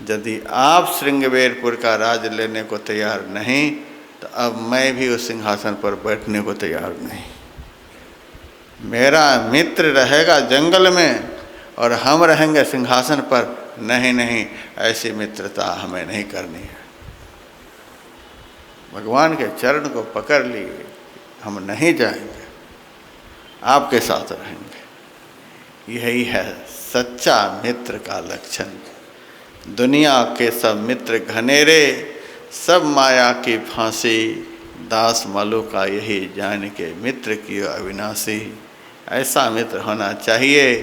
यदि आप श्रृंगवेरपुर का राज्य लेने को तैयार नहीं, तो अब मैं भी उस सिंहासन पर बैठने को तैयार नहीं। मेरा मित्र रहेगा जंगल में और हम रहेंगे सिंहासन पर। नहीं नहीं, ऐसी मित्रता हमें नहीं करनी है। भगवान के चरण को पकड़ लिए, हम नहीं जाएंगे, आपके साथ रहेंगे। यही है सच्चा मित्र का लक्षण। दुनिया के सब मित्र घनेरे, सब माया की फांसी, दास मालू का यही जान के मित्र की अविनाशी। ऐसा मित्र होना चाहिए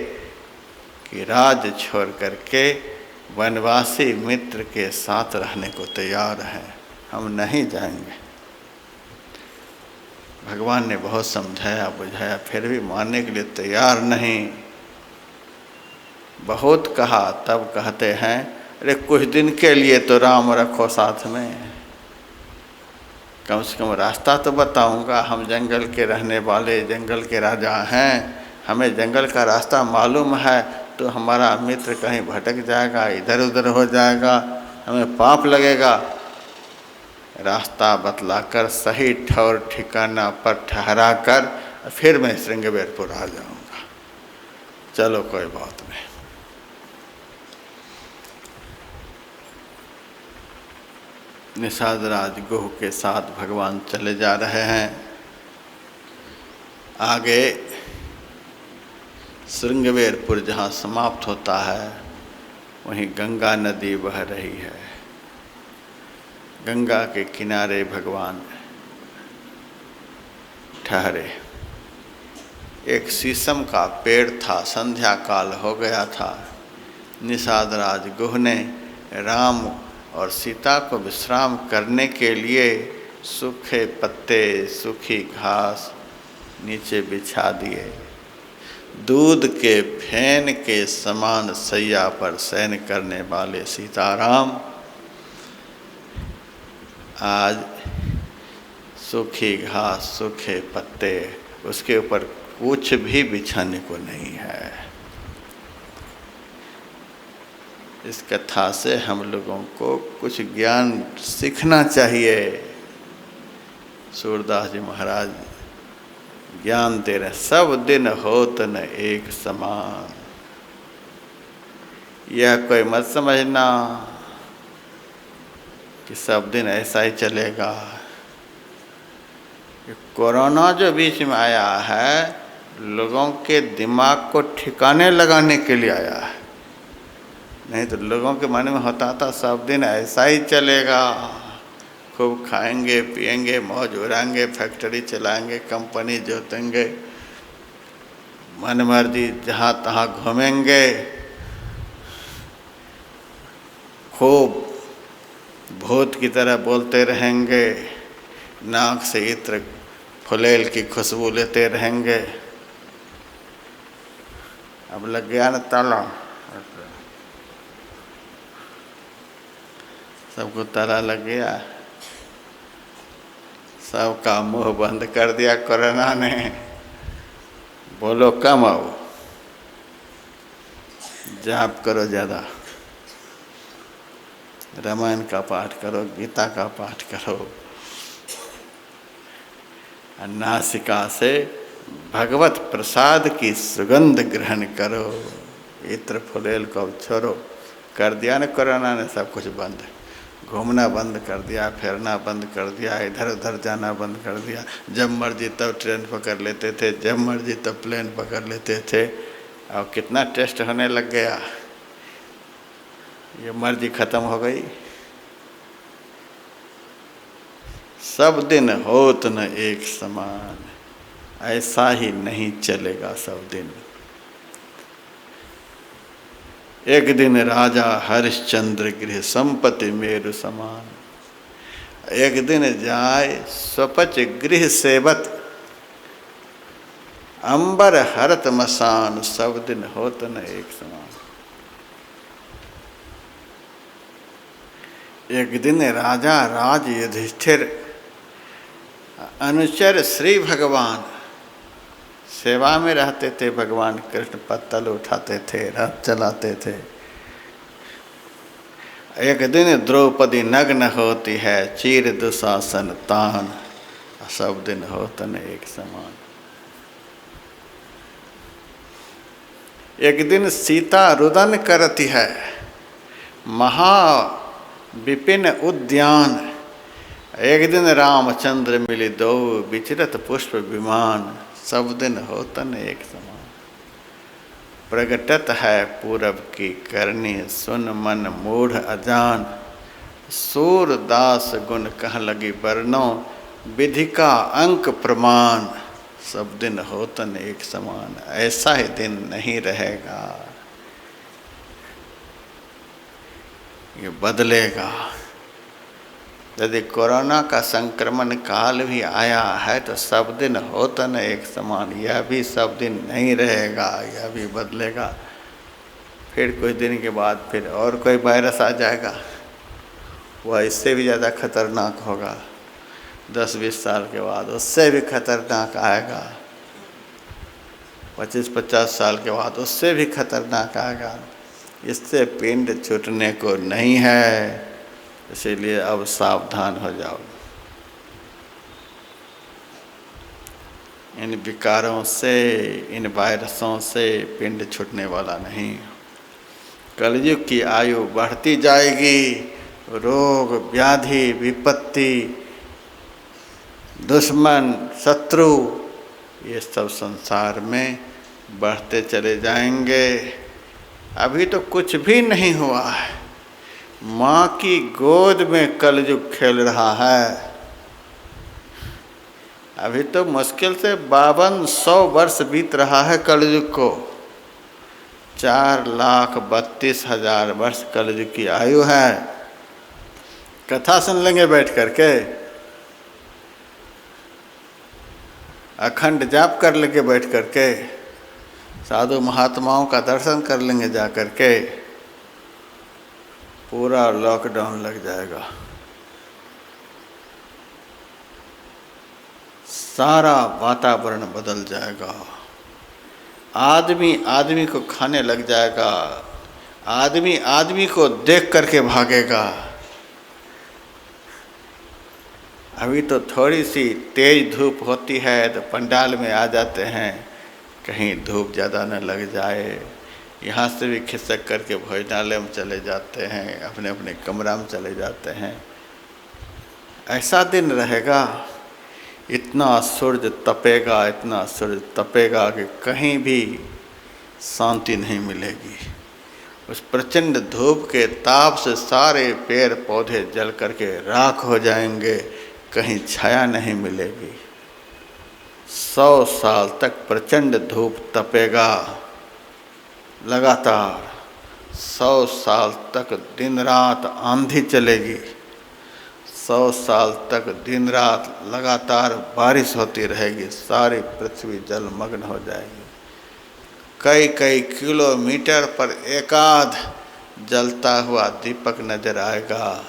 कि राज्य छोड़ करके वनवासी मित्र के साथ रहने को तैयार हैं। हम नहीं जाएंगे। भगवान ने बहुत समझाया बुझाया, फिर भी मानने के लिए तैयार नहीं। बहुत कहा, तब कहते हैं, अरे कुछ दिन के लिए तो राम रखो साथ में, कम से कम रास्ता तो बताऊंगा। हम जंगल के रहने वाले, जंगल के राजा हैं, हमें जंगल का रास्ता मालूम है। तो हमारा मित्र कहीं भटक जाएगा, इधर उधर हो जाएगा, हमें पाप लगेगा। रास्ता बतलाकर सही ठौर ठिकाना पर ठहरा कर फिर मैं श्रृंगवेरपुर आ जाऊंगा। चलो कोई बात नहीं। निषाद राजगुह के साथ भगवान चले जा रहे हैं। आगे श्रृंगवेरपुर जहाँ समाप्त होता है, वहीं गंगा नदी बह रही है। गंगा के किनारे भगवान ठहरे। एक शीशम का पेड़ था, संध्या काल हो गया था। निषाद राजगुह ने राम और सीता को विश्राम करने के लिए सूखे पत्ते, सूखी घास नीचे बिछा दिए। दूध के फेन के समान सैया पर शयन करने वाले सीताराम आज सूखी घास, सूखे पत्ते, उसके ऊपर कुछ भी बिछाने को नहीं है। इस कथा से हम लोगों को कुछ ज्ञान सीखना चाहिए। सूरदास जी महाराज ज्ञान दे रहे, सब दिन होत न एक समान। यह कोई मत समझना कि सब दिन ऐसा ही चलेगा। कोरोना जो बीच में आया है, लोगों के दिमाग को ठिकाने लगाने के लिए आया है। नहीं तो लोगों के मन में होता था सब दिन ऐसा ही चलेगा, खूब खाएंगे पिएंगे, मौज उड़ाएंगे, फैक्ट्री चलाएंगे, कंपनी जोतेंगे, मन मर्जी जहाँ तहाँ घूमेंगे, खूब भूत की तरह बोलते रहेंगे, नाक से इत्र फुलेल की खुशबू लेते रहेंगे। अब लग गया ना ताला, सबको ताला लग गया, सबका मुंह बंद कर दिया कोरोना ने। बोलो कम आओ, जाप करो ज़्यादा, रामायण का पाठ करो, गीता का पाठ करो, नासिका से भगवत प्रसाद की सुगंध ग्रहण करो। इत्र फुलेल को छोड़ो। कर दिया ना कोरोना ने सब कुछ बंद, घूमना बंद कर दिया, फिरना बंद कर दिया, इधर उधर जाना बंद कर दिया। जब मर्जी तब ट्रेन पकड़ लेते थे, जब मर्जी तब प्लेन पकड़ लेते थे। अब कितना टेस्ट होने लग गया, ये मर्जी खत्म हो गई। सब दिन होत न एक समान, ऐसा ही नहीं चलेगा सब दिन। एक दिन राजा हरिश्चंद्र गृह संपत्ति मेरु समान, एक दिन जाय स्वपच गृह सेवत, अंबर हरत मसान, सब दिन होत न एक समान। एक दिन राजा राज युधिष्ठिर अनुचर श्री भगवान सेवा में रहते थे। भगवान कृष्ण पत्तल उठाते थे, रथ चलाते थे। एक दिन द्रौपदी नग्न होती है, चीर दुशासन तान, सब दिन होतन एक समान। एक दिन सीता रुदन करती है, महा विपिन उद्यान। एक दिन रामचंद्र मिले दो, विचरत पुष्प विमान, सब दिन होतन एक समान। प्रगटत है पूरब की करनी, सुन मन मूढ़ अजान, सूरदास गुण कह लगी बरनो, विधि का अंक प्रमाण, सब दिन होतन एक समान। ऐसा ही दिन नहीं रहेगा, ये बदलेगा। यदि कोरोना का संक्रमण काल भी आया है तो सब दिन होतन एक समान, यह भी सब दिन नहीं रहेगा, यह भी बदलेगा। फिर कुछ दिन के बाद फिर और कोई वायरस आ जाएगा, वह इससे भी ज़्यादा खतरनाक होगा। 10-20 साल के बाद उससे भी खतरनाक आएगा, 25-50 साल के बाद उससे भी खतरनाक आएगा। इससे पिंड छूटने को नहीं है, इसीलिए अब सावधान हो जाओ। इन विकारों से, इन वायरसों से पिंड छूटने वाला नहीं। कलयुग की आयु बढ़ती जाएगी, रोग व्याधि विपत्ति दुश्मन शत्रु ये सब संसार में बढ़ते चले जाएंगे। अभी तो कुछ भी नहीं हुआ है, माँ की गोद में कलयुग खेल रहा है। अभी तो मुश्किल से 5200 वर्ष बीत रहा है कलयुग को। 4,32,000 वर्ष कलयुग की आयु है। कथा सुन लेंगे बैठ करके, अखंड जाप कर लेंगे बैठ करके, साधु महात्माओं का दर्शन कर लेंगे जा करके, पूरा लॉकडाउन लग जाएगा। सारा वातावरण बदल जाएगा, आदमी आदमी को खाने लग जाएगा, आदमी आदमी को देख करके भागेगा। अभी तो थोड़ी सी तेज धूप होती है तो पंडाल में आ जाते हैं, कहीं धूप ज़्यादा न लग जाए। यहाँ से भी खिसक करके भोजनालय में चले जाते हैं, अपने अपने कमरा में चले जाते हैं। ऐसा दिन रहेगा, इतना सूरज तपेगा, इतना सूरज तपेगा कि कहीं भी शांति नहीं मिलेगी। उस प्रचंड धूप के ताप से सारे पेड़ पौधे जल करके राख हो जाएंगे, कहीं छाया नहीं मिलेगी। 100 साल तक प्रचंड धूप तपेगा लगातार। 100 साल तक दिन रात आंधी चलेगी। 100 साल तक दिन रात लगातार बारिश होती रहेगी, सारी पृथ्वी जलमग्न हो जाएगी। कई कई किलोमीटर पर एकाध जलता हुआ दीपक नजर आएगा।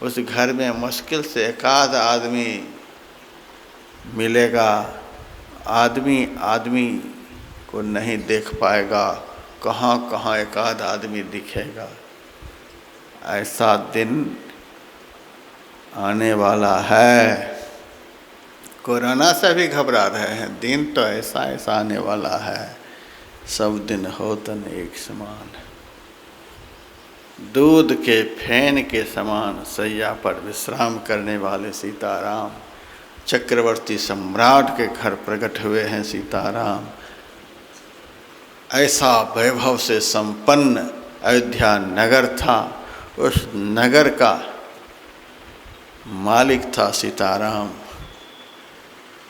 उस घर में मुश्किल से एकाध आदमी मिलेगा। आदमी आदमी को नहीं देख पाएगा, कहाँ कहाँ एकाध आदमी दिखेगा। ऐसा दिन आने वाला है। कोरोना से भी घबरा रहे हैं, दिन तो ऐसा ऐसा आने वाला है, सब दिन होतन एक समान। दूध के फेन के समान सैया पर विश्राम करने वाले सीताराम, चक्रवर्ती सम्राट के घर प्रकट हुए हैं सीताराम। ऐसा वैभव से संपन्न अयोध्या नगर था, उस नगर का मालिक था सीताराम।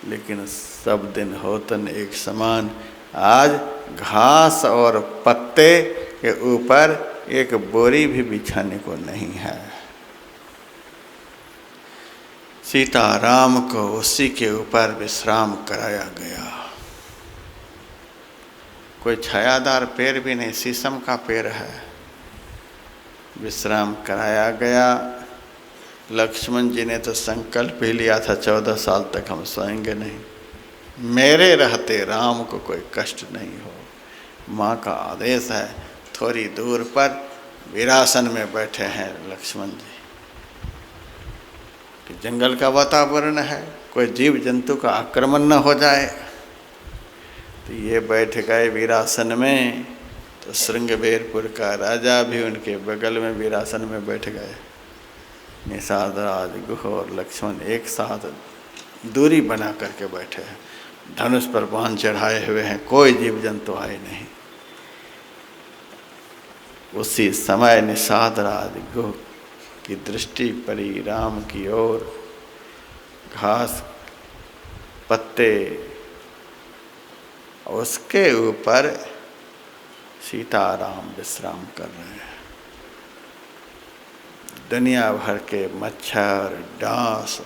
लेकिन सब दिन होतन एक समान। आज घास और पत्ते के ऊपर एक बोरी भी बिछाने को नहीं है। सीताराम को उसी के ऊपर विश्राम कराया गया। कोई छायादार पेड़ भी नहीं, शीशम का पेड़ है, विश्राम कराया गया। लक्ष्मण जी ने तो संकल्प ही लिया था 14 साल तक हम सोएंगे नहीं, मेरे रहते राम को कोई कष्ट नहीं हो। माँ का आदेश है। थोड़ी दूर पर वीरासन में बैठे हैं लक्ष्मण जी कि जंगल का वातावरण है, कोई जीव जंतु का आक्रमण न हो जाए। तो ये बैठ गए वीरासन में। तो श्रृंगबेरपुर का राजा भी उनके बगल में वीरासन में बैठ गए। निषाद राज गुह और लक्ष्मण एक साथ दूरी बना करके बैठे हैं, धनुष पर बाण चढ़ाए हुए हैं, कोई जीव जंतु आए नहीं। उसी समय निषाद राज गुह की दृष्टि पड़ी राम की ओर। घास पत्ते, उसके ऊपर सीताराम विश्राम कर रहे हैं। दुनिया भर के मच्छर, डांस,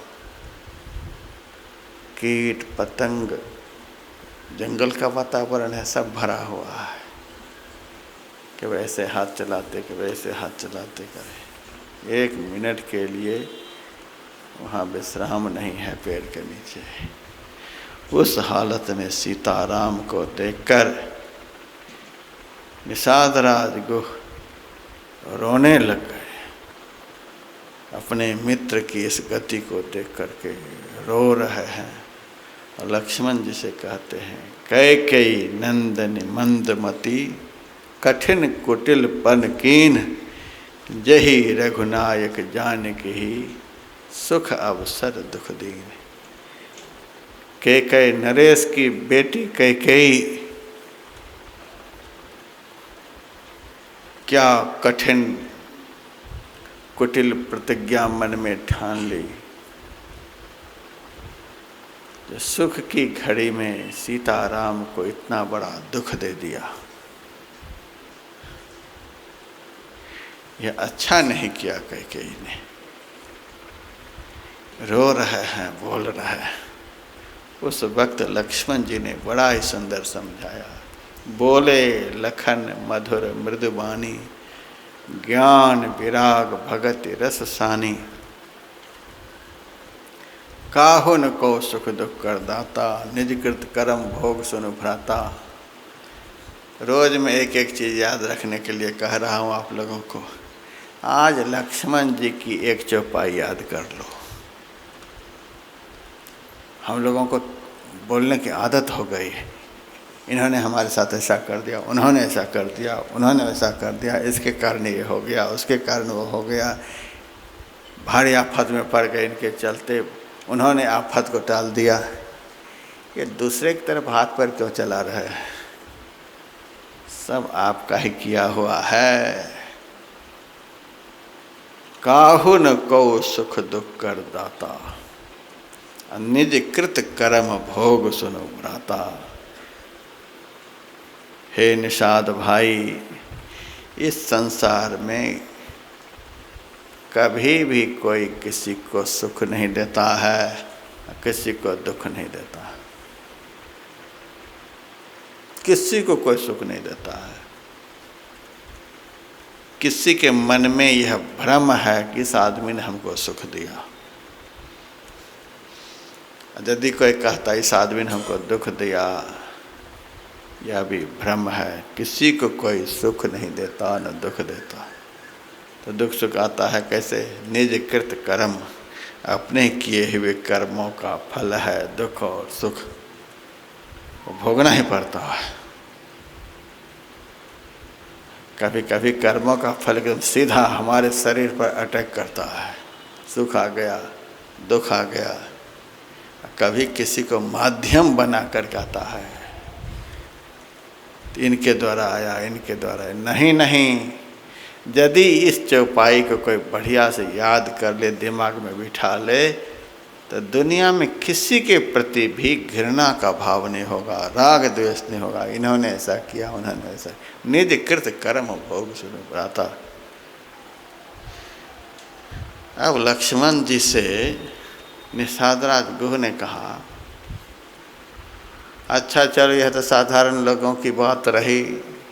कीट पतंग, जंगल का वातावरण है, सब भरा हुआ है कि वैसे हाथ चलाते कि वैसे हाथ चलाते करें। 1 मिनट के लिए वहाँ विश्राम नहीं है पेड़ के नीचे। उस हालत में सीताराम को देखकर निषाद राज गुह रोने लग गए। अपने मित्र की इस गति को देख करके रो रहे हैं। और लक्ष्मण जी से कहते हैं, कैकेयी नंदन मंदमती, कठिन कुटिल पन कीन, जही रघुनायक जानकी ही, सुख अवसर दुख दीन। कैकेयी, नरेश की बेटी कैकेयी क्या कठिन कुटिल प्रतिज्ञा मन में ठान ली। जो सुख की घड़ी में सीताराम को इतना बड़ा दुख दे दिया, यह अच्छा नहीं किया कैकेयी ने। रो रहे हैं, बोल रहे हैं। उस वक्त लक्ष्मण जी ने बड़ा ही सुंदर समझाया। बोले लखन मधुर मृदुबानी, ज्ञान विराग भगत रस सानी, काहुन को सुख दुख कर दाता, निज कृत कर्म भोग सुन भ्राता। रोज मैं एक एक चीज़ याद रखने के लिए कह रहा हूँ आप लोगों को। आज लक्ष्मण जी की एक चौपाई याद कर लो। हम लोगों को बोलने की आदत हो गई है, इन्होंने हमारे साथ ऐसा कर दिया, उन्होंने ऐसा कर दिया, उन्होंने ऐसा कर दिया, इसके कारण ये हो गया, उसके कारण वो हो गया। भारी आफत में पड़ गए इनके चलते, उन्होंने आफत को टाल दिया। ये दूसरे की तरफ हाथ पर क्यों चला रहे हैं? सब आपका ही किया हुआ है। काहुन को सुख दुख कर दाता, निज कृत कर्म भोग सुनो भ्राता। हे निषाद भाई, इस संसार में कभी भी कोई किसी को सुख नहीं देता है, किसी को दुख नहीं देता। किसी को कोई सुख नहीं देता है। किसी के मन में यह भ्रम है कि इस आदमी ने हमको सुख दिया। यदि कोई कहता इस आदमी ने हमको दुख दिया, यह भी भ्रम है। किसी को कोई सुख नहीं देता न दुख देता। तो दुख सुख आता है कैसे? निज कृत कर्म, अपने किए हुए कर्मों का फल है दुख और सुख, वो भोगना ही पड़ता है। कभी कभी कर्मों का फल एकदम सीधा हमारे शरीर पर अटैक करता है, सुख आ गया, दुख आ गया। कभी किसी को माध्यम बना कर आता है, इनके द्वारा आया, इनके द्वारा आया। नहीं नहीं, यदि इस चौपाई को कोई बढ़िया से याद कर ले, दिमाग में बिठा ले, तो दुनिया में किसी के प्रति भी घृणा का भाव नहीं होगा, राग द्वेष नहीं होगा। इन्होंने ऐसा किया, उन्होंने ऐसा, निज कृत कर्म भोग सुनो भ्राता। अब लक्ष्मण जी से निषादराज गुह ने कहा, अच्छा चलो यह तो साधारण लोगों की बात रही,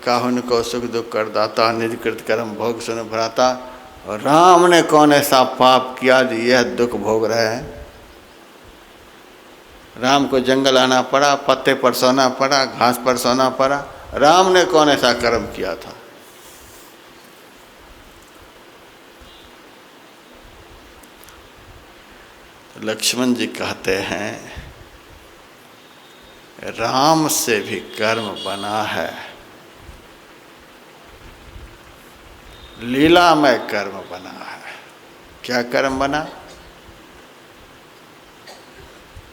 काहुन को सुख दुख कर दाता, निज कृत कर्म भोग सुनो भ्राता। और राम ने कौन ऐसा पाप किया जो यह दुख भोग रहे हैं? राम को जंगल आना पड़ा, पत्ते पर सोना पड़ा, घास पर सोना पड़ा। राम ने कौन ऐसा कर्म किया था? तो लक्ष्मण जी कहते हैं, राम से भी कर्म बना है, लीलामय कर्म बना है। क्या कर्म बना?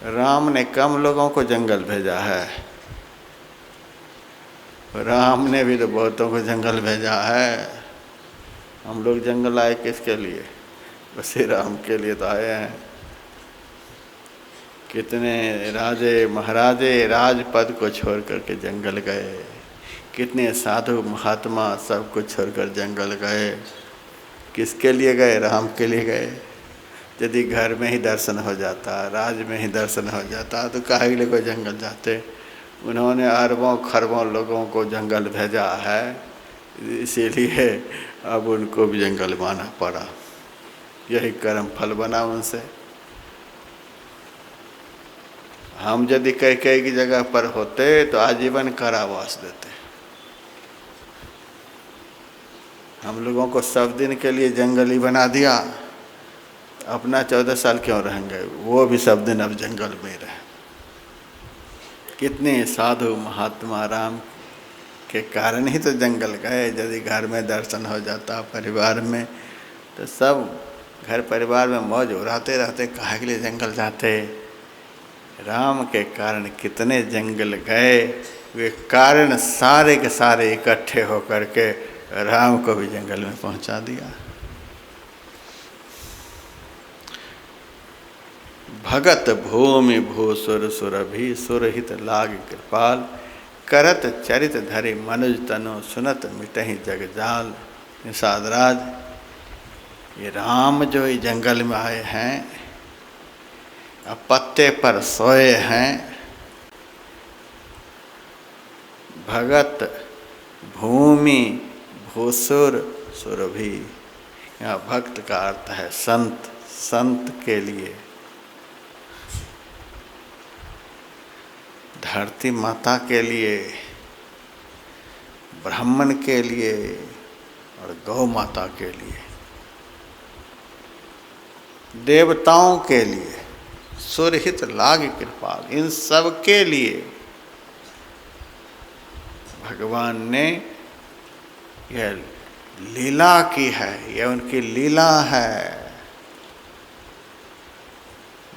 राम ने कम लोगों को जंगल भेजा है, राम ने भी तो बहुतों को जंगल भेजा है। हम लोग जंगल आए किसके लिए? बस राम के लिए तो आए हैं। कितने राजे महाराजे राजपद को छोड़ करके जंगल गए, कितने साधु महात्मा सब कुछ छोड़कर जंगल गए। किसके लिए गए? राम के लिए गए। यदि घर में ही दर्शन हो जाता, राज में ही दर्शन हो जाता, तो काहे के लिए कोई जंगल जाते? उन्होंने अरबों खरबों लोगों को जंगल भेजा है, इसीलिए अब उनको भी जंगल माना पड़ा। यही कर्म फल बना उनसे। हम यदि कई की जगह पर होते तो आजीवन कारावास देते। हम लोगों को सब दिन के लिए जंगली बना दिया, अपना 14 साल क्यों रहेंगे? वो भी सब दिन अब जंगल में रहे। कितने साधु महात्मा राम के कारण ही तो जंगल गए। यदि घर में दर्शन हो जाता परिवार में, तो सब घर परिवार में मौज उड़ाते रहते, काहे के लिए जंगल जाते? राम के कारण कितने जंगल गए। वे कारण सारे के सारे इकट्ठे होकर के राम को भी जंगल में पहुंचा दिया। भगत भूमि भूसुर सुरभि, सुरहित लाग कृपाल, करत चरित धरि मनुज तनु, सुनत मिटहि जग जाल। निषादराज, ये राम जो इस जंगल में आए हैं, अब पत्ते पर सोए हैं। भगत भूमि भूसुर सुरभि, यहाँ भक्त का अर्थ है संत, संत के लिए। धरती माता के लिए, ब्राह्मण के लिए और गौ माता के लिए, देवताओं के लिए, सुरहित लाग कृपाल, इन सब के लिए भगवान ने यह लीला की है। यह उनकी लीला है।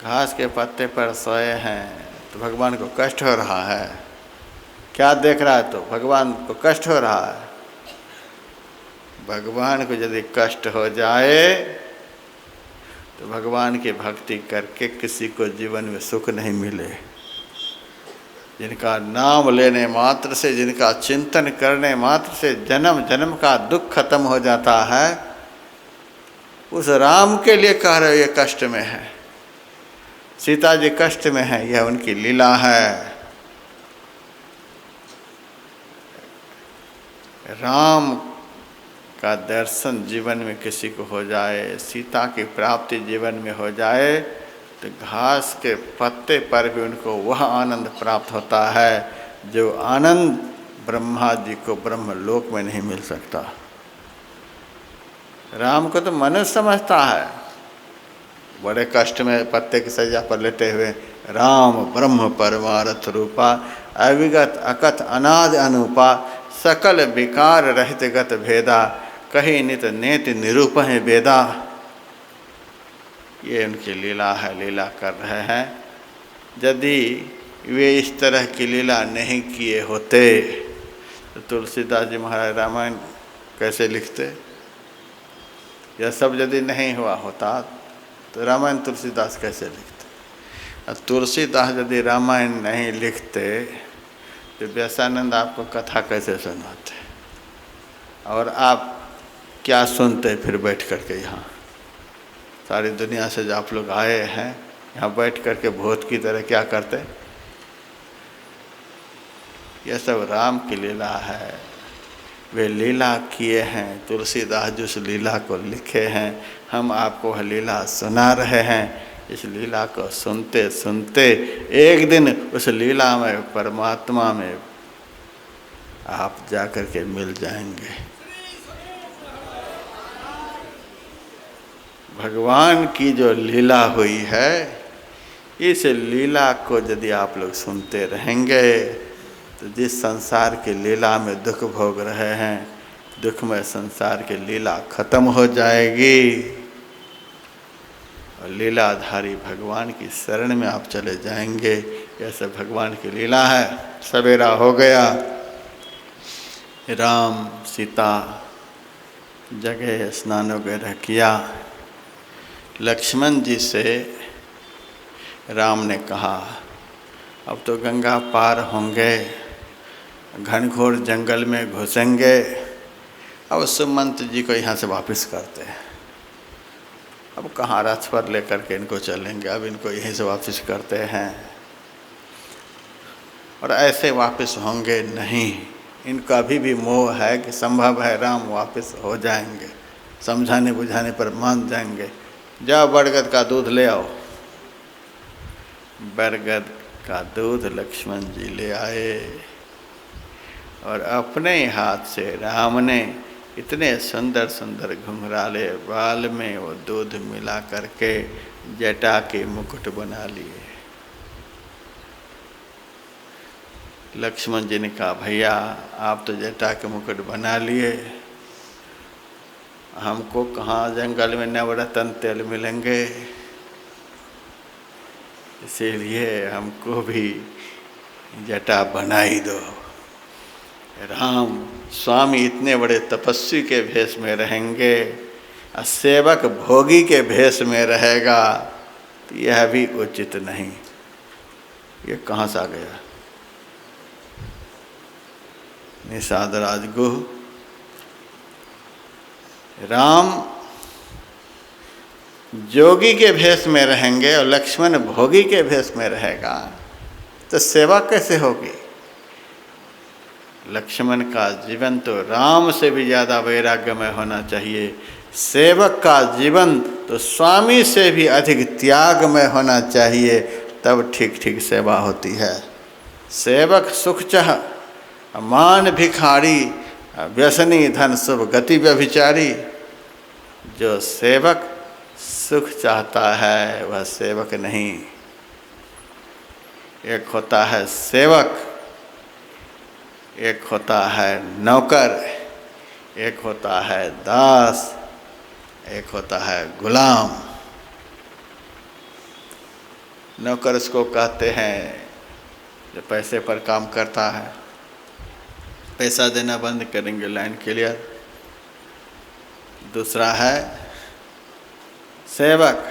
घास के पत्ते पर सोए हैं तो भगवान को कष्ट हो रहा है। क्या देख रहा है? तो भगवान को कष्ट हो रहा है। भगवान को यदि कष्ट हो जाए तो भगवान की भक्ति करके किसी को जीवन में सुख नहीं मिले। जिनका नाम लेने मात्र से, जिनका चिंतन करने मात्र से जन्म जन्म का दुख खत्म हो जाता है, उस राम के लिए कह रहे हो ये कष्ट में है, सीता जी कष्ट में है, यह उनकी लीला है। राम का दर्शन जीवन में किसी को हो जाए, सीता की प्राप्ति जीवन में हो जाए, तो घास के पत्ते पर भी उनको वह आनंद प्राप्त होता है जो आनंद ब्रह्मा जी को ब्रह्मलोक में नहीं मिल सकता। राम को तो मनुष्य समझता है, बड़े कष्ट में पत्ते की सज्जा पर लेटे हुए, राम ब्रह्म परमारथ रूपा, अविगत अकथ अनादि अनुपा, सकल विकार रहित गत भेदा, कही नित नेति निरूपह वेदा। ये उनकी लीला है, लीला कर रहे हैं। यदि वे इस तरह की लीला नहीं किए होते तो तुलसीदास जी महाराज रामायण कैसे लिखते? यह सब यदि नहीं हुआ होता तो रामायण तुलसीदास कैसे लिखते? और तुलसीदास यदि रामायण नहीं लिखते तो व्यासानंद आपको कथा कैसे सुनाते? और आप क्या सुनते फिर बैठ करके? यहाँ सारी दुनिया से जो आप लोग आए हैं, यहाँ बैठ करके भूत की तरह क्या करते? यह सब राम की लीला है, वे लीला किए हैं। तुलसीदास जी उस लीला को लिखे हैं, हम आपको वह लीला सुना रहे हैं। इस लीला को सुनते सुनते एक दिन उस लीला में, परमात्मा में आप जाकर के मिल जाएंगे। भगवान की जो लीला हुई है, इस लीला को यदि आप लोग सुनते रहेंगे तो जिस संसार की लीला में दुख भोग रहे हैं, दुखमय संसार की लीला खत्म हो जाएगी और लीलाधारी भगवान की शरण में आप चले जाएंगे। यह सब भगवान की लीला है। सवेरा हो गया, राम सीता जगह स्नान वगैरह किया। लक्ष्मण जी से राम ने कहा, अब तो गंगा पार होंगे, घनघोर जंगल में घुसेंगे, अब सुमंत जी को यहाँ से वापस करते हैं। अब कहाँ रथ पर लेकर के इनको चलेंगे, अब इनको यहीं से वापस करते हैं। और ऐसे वापस होंगे नहीं, इनका अभी भी मोह है कि संभव है राम वापस हो जाएंगे, समझाने बुझाने पर मान जाएंगे। जाओ बरगद का दूध ले आओ। बरगद का दूध लक्ष्मण जी ले आए और अपने हाथ से राम ने इतने सुंदर सुंदर घुंघराले बाल में वो दूध मिला करके जटा के मुकुट बना लिए। लक्ष्मण जी ने कहा, भैया आप तो जटा के मुकुट बना लिए, हमको कहाँ जंगल में नवरत्न तेल मिलेंगे, इसीलिए हमको भी जटा बना ही दो। राम स्वामी इतने बड़े तपस्वी के भेष में रहेंगे और सेवक भोगी के भेष में रहेगा, तो यह भी उचित नहीं। ये कहाँ से आ गया? निषाद राजगुह, राम जोगी के भेष में रहेंगे और लक्ष्मण भोगी के भेष में रहेगा, तो सेवा कैसे होगी? लक्ष्मण का जीवन तो राम से भी ज़्यादा वैराग्यमय होना चाहिए। सेवक का जीवन तो स्वामी से भी अधिक त्यागमय होना चाहिए, तब ठीक ठीक सेवा होती है। सेवक सुख चाह, मान भिखारी, व्यसनी धन शुभ गति व्यभिचारी। जो सेवक सुख चाहता है वह सेवक नहीं। एक होता है सेवक, एक होता है नौकर, एक होता है दास, एक होता है गुलाम। नौकर उसको कहते हैं जो पैसे पर काम करता है, पैसा देना बंद करेंगे, लाइन क्लियर। दूसरा है सेवक,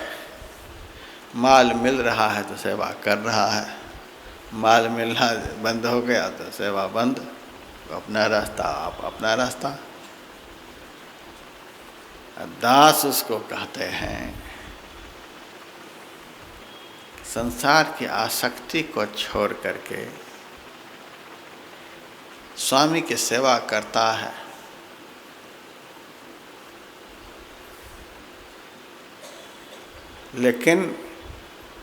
माल मिल रहा है तो सेवा कर रहा है, माल मिलना बंद हो गया तो सेवा बंद, अपना रास्ता आप अपना रास्ता। दास उसको कहते हैं संसार की आसक्ति को छोड़ करके स्वामी की सेवा करता है, लेकिन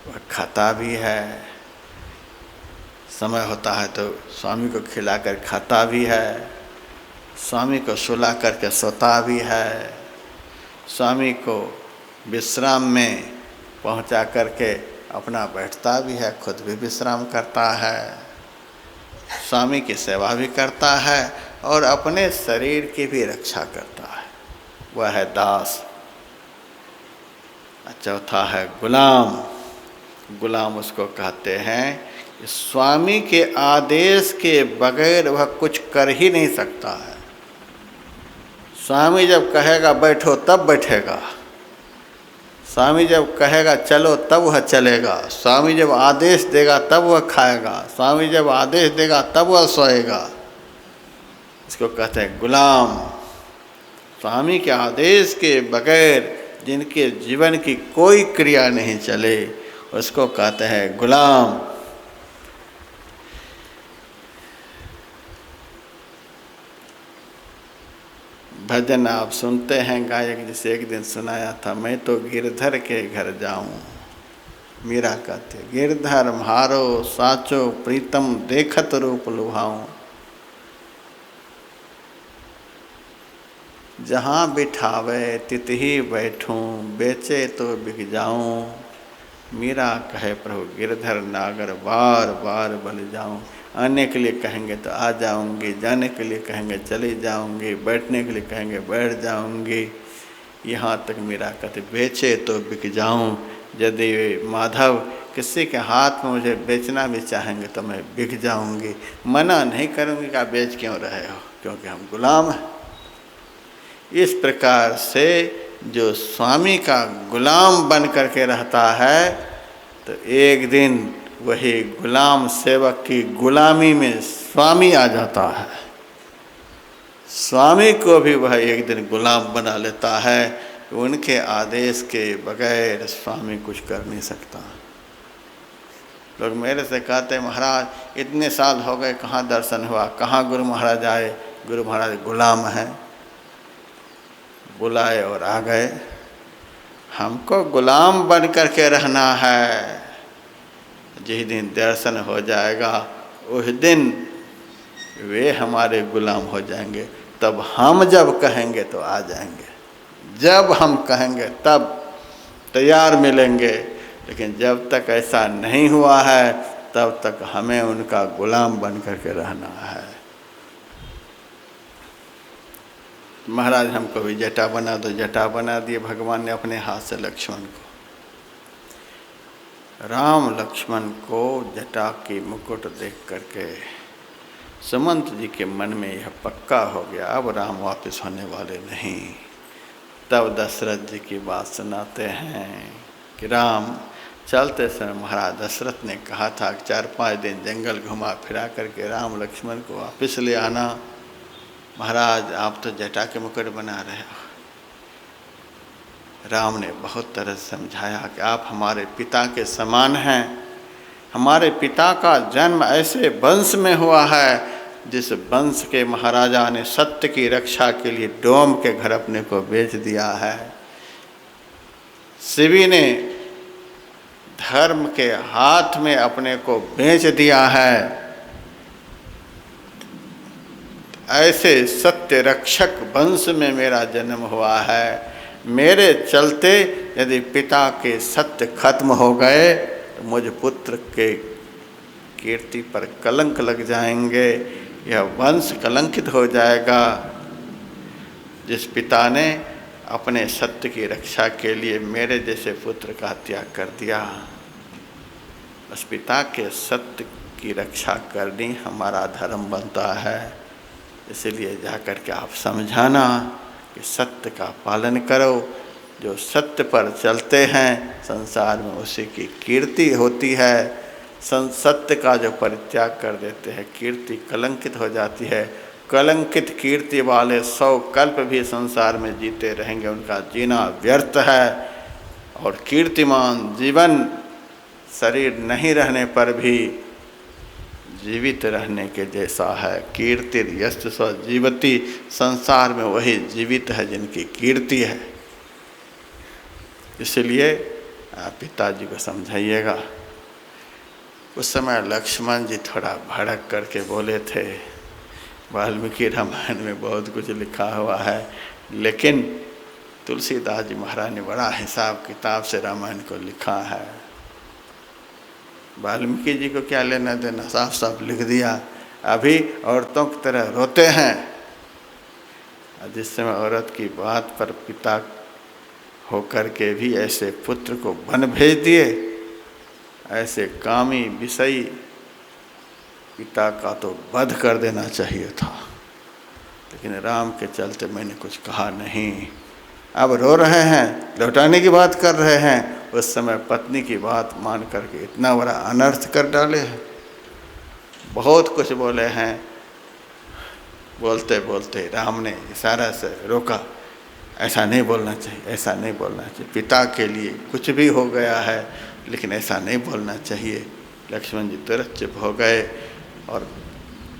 वह खाता भी है, समय होता है तो स्वामी को खिलाकर खाता भी है, स्वामी को सुला करके सोता भी है, स्वामी को विश्राम में पहुंचा करके अपना बैठता भी है, खुद भी विश्राम करता है, स्वामी की सेवा भी करता है और अपने शरीर की भी रक्षा करता है। वह है दास। चौथा है गुलाम। गुलाम उसको कहते हैं कि स्वामी के आदेश के बगैर वह कुछ कर ही नहीं सकता है। स्वामी जब कहेगा बैठो तब बैठेगा, स्वामी जब कहेगा चलो तब वह चलेगा, स्वामी जब आदेश देगा तब वह खाएगा, स्वामी जब आदेश देगा तब वह सोएगा। इसको कहते हैं गुलाम। स्वामी के आदेश के बगैर जिनके जीवन की कोई क्रिया नहीं चले उसको कहते हैं गुलाम। भजन आप सुनते हैं, गायक जिसे एक दिन सुनाया था, मैं तो गिरधर के घर जाऊं। मीरा कहते गिरधर म्हारो साचो प्रीतम देखत रूप लुभाऊं। जहाँ बिठावे तितही बैठूं, बेचे तो बिक जाऊं। मीरा कहे प्रभु गिरधर नागर बार बार बल जाऊं। आने के लिए कहेंगे तो आ जाऊंगी, जाने के लिए कहेंगे चली जाऊंगी, बैठने के लिए कहेंगे बैठ जाऊंगी। यहाँ तक मीरा कहते बेचे तो बिक जाऊं। यदि माधव किसी के हाथ में मुझे बेचना भी चाहेंगे तो मैं बिक जाऊंगी, मना नहीं करूंगी कि आप बेच क्यों रहे हो, क्योंकि हम गुलाम हैं। इस प्रकार से जो स्वामी का गुलाम बन करके रहता है तो एक दिन वही गुलाम सेवक की गुलामी में स्वामी आ जाता है। स्वामी को भी वह एक दिन गुलाम बना लेता है। उनके आदेश के बगैर स्वामी कुछ कर नहीं सकता। लोग मेरे से कहते महाराज इतने साल हो गए कहाँ दर्शन हुआ, कहाँ गुरु महाराज आए। गुरु महाराज गुलाम हैं, बुलाए और आ गए। हमको गुलाम बन करके रहना है। जिस दिन दर्शन हो जाएगा उस दिन वे हमारे गुलाम हो जाएंगे। तब हम जब कहेंगे तो आ जाएंगे, जब हम कहेंगे तब तैयार मिलेंगे। लेकिन जब तक ऐसा नहीं हुआ है तब तक हमें उनका गुलाम बन करके रहना है। महाराज हमको भी जटा बना दो, जटा बना दिए भगवान ने अपने हाथ से लक्ष्मण को। राम लक्ष्मण को जटा की मुकुट देख करके सुमंत जी के मन में यह पक्का हो गया अब राम वापस होने वाले नहीं। तब दशरथ जी की बात सुनाते हैं कि राम चलते समय महाराज दशरथ ने कहा था कि 4-5 दिन जंगल घुमा फिरा करके राम लक्ष्मण को वापस ले आना। महाराज आप तो जटा के मुकुट बना रहे हो। राम ने बहुत तरह से समझाया कि आप हमारे पिता के समान हैं। हमारे पिता का जन्म ऐसे वंश में हुआ है जिस वंश के महाराजा ने सत्य की रक्षा के लिए डोम के घर अपने को बेच दिया है। शिवी ने धर्म के हाथ में अपने को बेच दिया है। ऐसे सत्य रक्षक वंश में मेरा जन्म हुआ है। मेरे चलते यदि पिता के सत्य खत्म हो गए तो मुझ पुत्र के कीर्ति पर कलंक लग जाएंगे, यह वंश कलंकित हो जाएगा। जिस पिता ने अपने सत्य की रक्षा के लिए मेरे जैसे पुत्र का त्याग कर दिया, उस पिता के सत्य की रक्षा करनी हमारा धर्म बनता है। इसलिए जाकर के आप समझाना कि सत्य का पालन करो। जो सत्य पर चलते हैं संसार में उसी की कीर्ति होती है। सत्य का जो परित्याग कर देते हैं कीर्ति कलंकित हो जाती है। कलंकित कीर्ति वाले 100 कल्प भी संसार में जीते रहेंगे, उनका जीना व्यर्थ है। और कीर्तिमान जीवन शरीर नहीं रहने पर भी जीवित रहने के जैसा है। कीर्ति यस्त स्व जीवति, संसार में वही जीवित है जिनकी कीर्ति है। इसलिए आप पिताजी को समझाइएगा। उस समय लक्ष्मण जी थोड़ा भड़क करके बोले थे, वाल्मीकि रामायण में बहुत कुछ लिखा हुआ है, लेकिन तुलसीदास जी महाराज ने बड़ा हिसाब किताब से रामायण को लिखा है। वाल्मीकि जी को क्या लेना देना, साफ साफ लिख दिया। अभी औरतों की तरह रोते हैं, जिस समय औरत की बात पर पिता होकर के भी ऐसे पुत्र को वन भेज दिए, ऐसे कामी विषयी पिता का तो वध कर देना चाहिए था, लेकिन राम के चलते मैंने कुछ कहा नहीं। अब रो रहे हैं, लौटाने की बात कर रहे हैं, उस समय पत्नी की बात मान करके इतना बड़ा अनर्थ कर डाले हैं। बहुत कुछ बोले हैं, बोलते बोलते राम ने इशारा से रोका, ऐसा नहीं बोलना चाहिए, ऐसा नहीं बोलना चाहिए, पिता के लिए कुछ भी हो गया है, लेकिन ऐसा नहीं बोलना चाहिए। लक्ष्मण जी तुरंत चुप हो गए और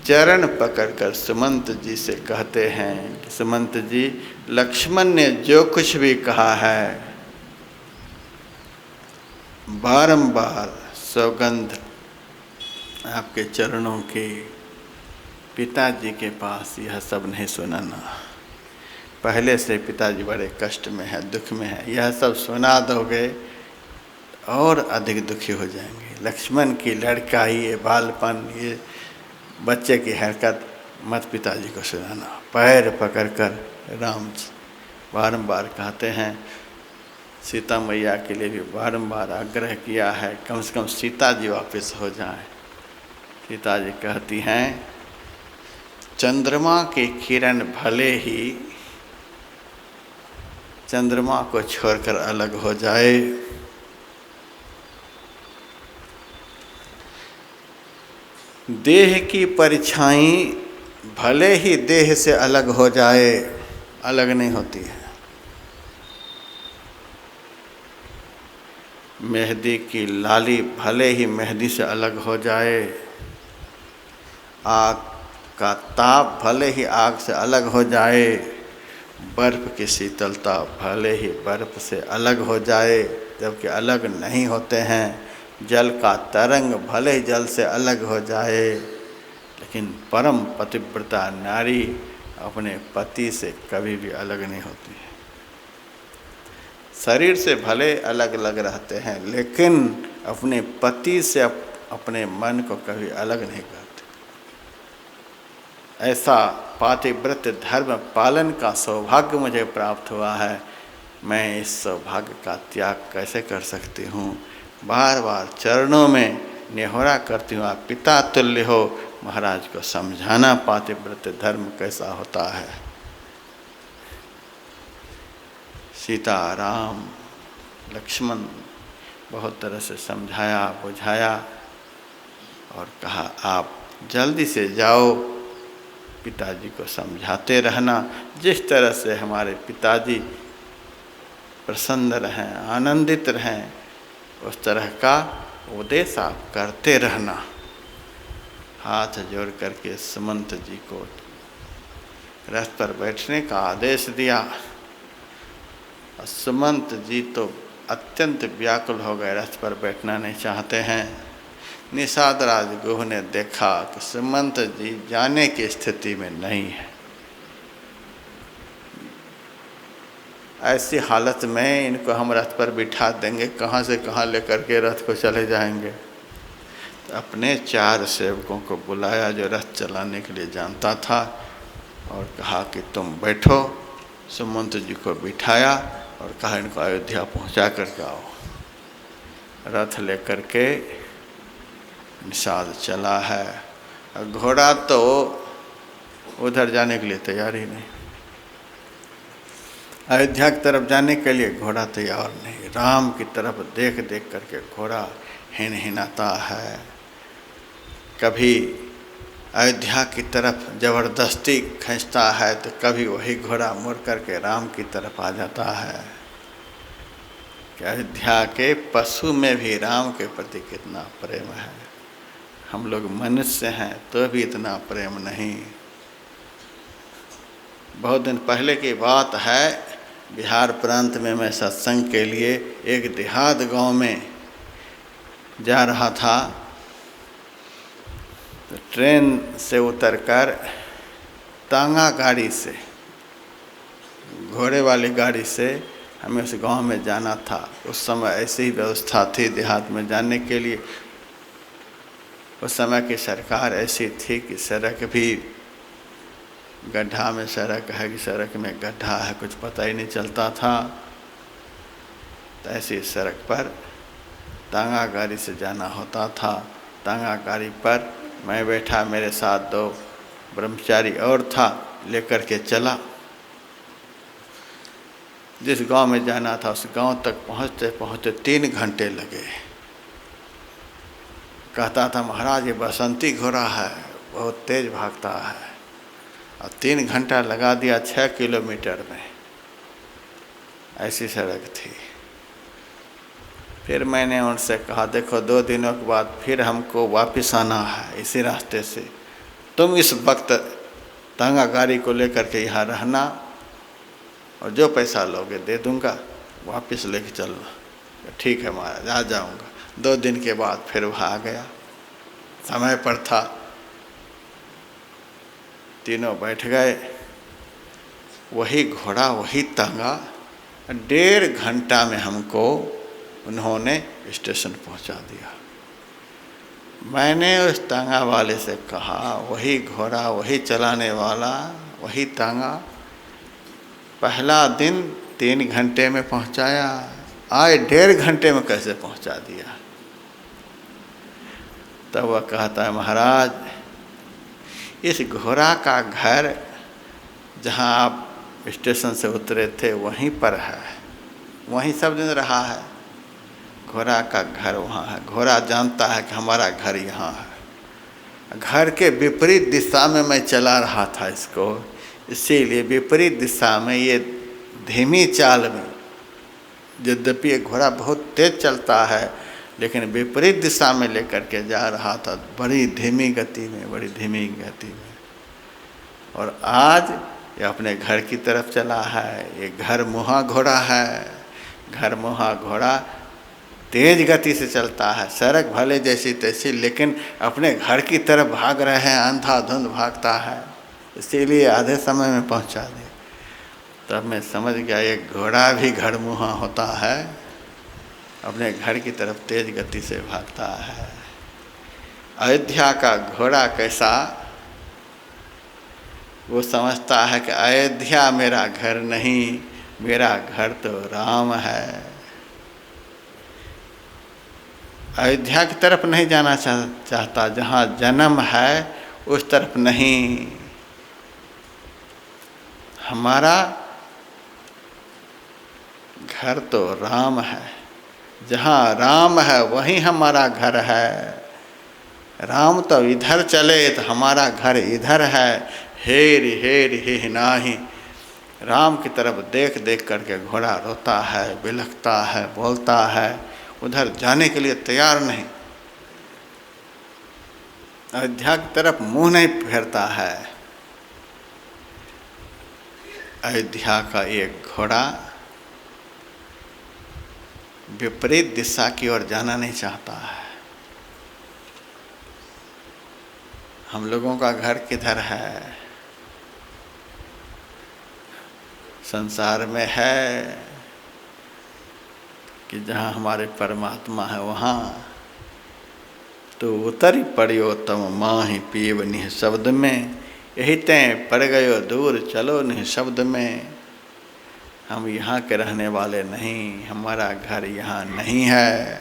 चरण पकड़कर सुमंत जी से कहते हैं कि सुमंत जी, लक्ष्मण ने जो कुछ भी कहा है, बारंबार सौगंध आपके चरणों के, पिताजी के पास यह सब नहीं सुनाना। पहले से पिताजी बड़े कष्ट में है, दुख में है, यह सब सुना दोगे और अधिक दुखी हो जाएंगे। लक्ष्मण की लड़काई, ये बालपन, ये बच्चे की हरकत मत पिताजी को सुनाना। पैर पकड़कर राम बारंबार कहते हैं, सीता मैया के लिए भी बारंबार आग्रह किया है, कम से कम सीता जी वापस हो जाएं। सीता जी कहती हैं, चंद्रमा की किरण भले ही चंद्रमा को छोड़कर अलग हो जाए, देह की परछाई भले ही देह से अलग हो जाए, अलग नहीं होती है। मेहंदी की लाली भले ही मेहंदी से अलग हो जाए, आग का ताप भले ही आग से अलग हो जाए, बर्फ़ की शीतलता भले ही बर्फ़ से अलग हो जाए, जबकि अलग नहीं होते हैं। जल का तरंग भले ही जल से अलग हो जाए, लेकिन परम पतिव्रता नारी अपने पति से कभी भी अलग नहीं होती है। शरीर से भले अलग अलग रहते हैं, लेकिन अपने पति से अपने मन को कभी अलग नहीं करते। ऐसा पातिव्रत धर्म पालन का सौभाग्य मुझे प्राप्त हुआ है, मैं इस सौभाग्य का त्याग कैसे कर सकती हूँ। बार बार चरणों में निहोरा करती हूँ, आप पिता तुल्य हो, महाराज को समझाना पातिव्रत धर्म कैसा होता है। सीता, राम, लक्ष्मण बहुत तरह से समझाया बुझाया और कहा, आप जल्दी से जाओ, पिताजी को समझाते रहना, जिस तरह से हमारे पिताजी प्रसन्न रहें, आनंदित रहें, उस तरह का उपदेश आप करते रहना। हाथ जोड़ करके सुमंत जी को रथ पर बैठने का आदेश दिया। और सुमंत जी तो अत्यंत व्याकुल हो गए, रथ पर बैठना नहीं चाहते हैं। निषाद राजगुह ने देखा कि सुमंत जी जाने की स्थिति में नहीं है, ऐसी हालत में इनको हम रथ पर बिठा देंगे, कहाँ से कहाँ लेकर के रथ को चले जाएंगे। तो अपने 4 सेवकों को बुलाया जो रथ चलाने के लिए जानता था, और कहा कि तुम बैठो। सुमंत जी को बिठाया और कहा, इनको अयोध्या पहुँचा करके आओ। रथ लेकर के निषाद चला है। घोड़ा तो उधर जाने के लिए तैयार ही नहीं, अयोध्या की तरफ जाने के लिए घोड़ा तैयार नहीं। राम की तरफ देख देख करके घोड़ा हिनहिनाता है। कभी अयोध्या की तरफ ज़बरदस्ती खींचता है, तो कभी वही घोड़ा मुड़ करके राम की तरफ आ जाता है। कि अयोध्या के पशु में भी राम के प्रति कितना प्रेम है। हम लोग मनुष्य हैं तो भी इतना प्रेम नहीं। बहुत दिन पहले की बात है, बिहार प्रांत में मैं सत्संग के लिए एक देहात गांव में जा रहा था। तो ट्रेन से उतरकर तांगा गाड़ी से, घोड़े वाली गाड़ी से हमें उस गांव में जाना था। उस समय ऐसी ही व्यवस्था थी देहात में जाने के लिए। उस समय की सरकार ऐसी थी कि सड़क भी गड्ढा में सड़क है कि सड़क में गड्ढा है, कुछ पता ही नहीं चलता था। तो ऐसी सड़क पर तांगा गाड़ी से जाना होता था। तांगा गाड़ी पर मैं बैठा, मेरे साथ 2 ब्रह्मचारी और था, लेकर के चला। जिस गांव में जाना था उस गांव तक पहुंचते पहुंचते 3 घंटे लगे। कहता था महाराज ये बसंती घोड़ा है, बहुत तेज भागता है। और 3 घंटा लगा दिया 6 किलोमीटर में। ऐसी सड़क थी। फिर मैंने उनसे कहा देखो 2 दिनों के बाद फिर हमको वापस आना है इसी रास्ते से, तुम इस वक्त तांगा गाड़ी को लेकर के यहाँ रहना और जो पैसा लोगे दे दूंगा, वापस लेके चलना। ठीक है महाराज, आ जाऊंगा। 2 दिन के बाद फिर वहाँ आ गया, समय पर था। तीनों बैठ गए, वही घोड़ा वही तांगा। 1.5 घंटा में हमको उन्होंने स्टेशन पहुंचा दिया। मैंने उस तांगा वाले से कहा वही घोड़ा वही चलाने वाला वही तांगा, पहला दिन 3 घंटे में पहुंचाया, आज 1.5 घंटे में कैसे पहुंचा दिया। तब वह कहता है महाराज इस घोड़ा का घर जहाँ आप स्टेशन से उतरे थे वहीं पर है, वहीं सब दिन रहा है। घोड़ा का घर वहाँ है। घोड़ा जानता है कि हमारा घर यहाँ है। घर के विपरीत दिशा में मैं चला रहा था इसको, इसीलिए विपरीत दिशा में ये धीमी चाल में, यद्यपि ये घोड़ा बहुत तेज चलता है लेकिन विपरीत दिशा में लेकर के जा रहा था, बड़ी धीमी गति में, बड़ी धीमी गति में। और आज ये अपने घर की तरफ चला है। ये घर मुहा घोड़ा है। घर मुहा घोड़ा तेज गति से चलता है, सड़क भले जैसी तैसी लेकिन अपने घर की तरफ भाग रहे हैं, अंधाधुंध भागता है, इसीलिए आधे समय में पहुंचा दिया। तब मैं समझ गया ये घोड़ा भी घर मुहा होता है, अपने घर की तरफ तेज गति से भागता है। अयोध्या का घोड़ा कैसा, वो समझता है कि अयोध्या मेरा घर नहीं, मेरा घर तो राम है। अयोध्या की तरफ नहीं जाना चाहता, जहाँ जन्म है उस तरफ नहीं। हमारा घर तो राम है, जहाँ राम है वहीं हमारा घर है। राम तो इधर चले तो हमारा घर इधर है। हेरी हेरी हे नाही, राम की तरफ देख देख करके घोड़ा रोता है, बिलखता है, बोलता है, उधर जाने के लिए तैयार नहीं। अयोध्या की तरफ मुंह नहीं फेरता है। अयोध्या का एक घोड़ा विपरीत दिशा की ओर जाना नहीं चाहता है। हम लोगों का घर किधर है? संसार में है कि जहाँ हमारे परमात्मा है वहाँ तो उतरी पड़ियो तम माही पीव निह शब्द में, यही तैं पड़ गयो दूर चलो निह शब्द में। हम यहाँ के रहने वाले नहीं, हमारा घर यहाँ नहीं है।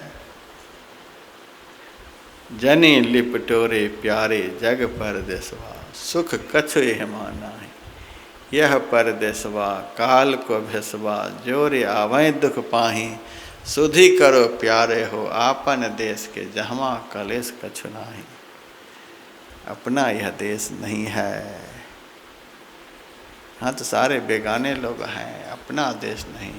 जनी लिपटोरे प्यारे जग परदेसवा, सुख कछु यह माना है। यह परदेसवा काल को भेसवा, जोरे आवें दुख पाही। सुधि करो प्यारे हो आपन देश के, जहमा कलेश कछु नाही। अपना यह देश नहीं है। हाँ तो सारे बेगाने लोग हैं, अपना देश नहीं।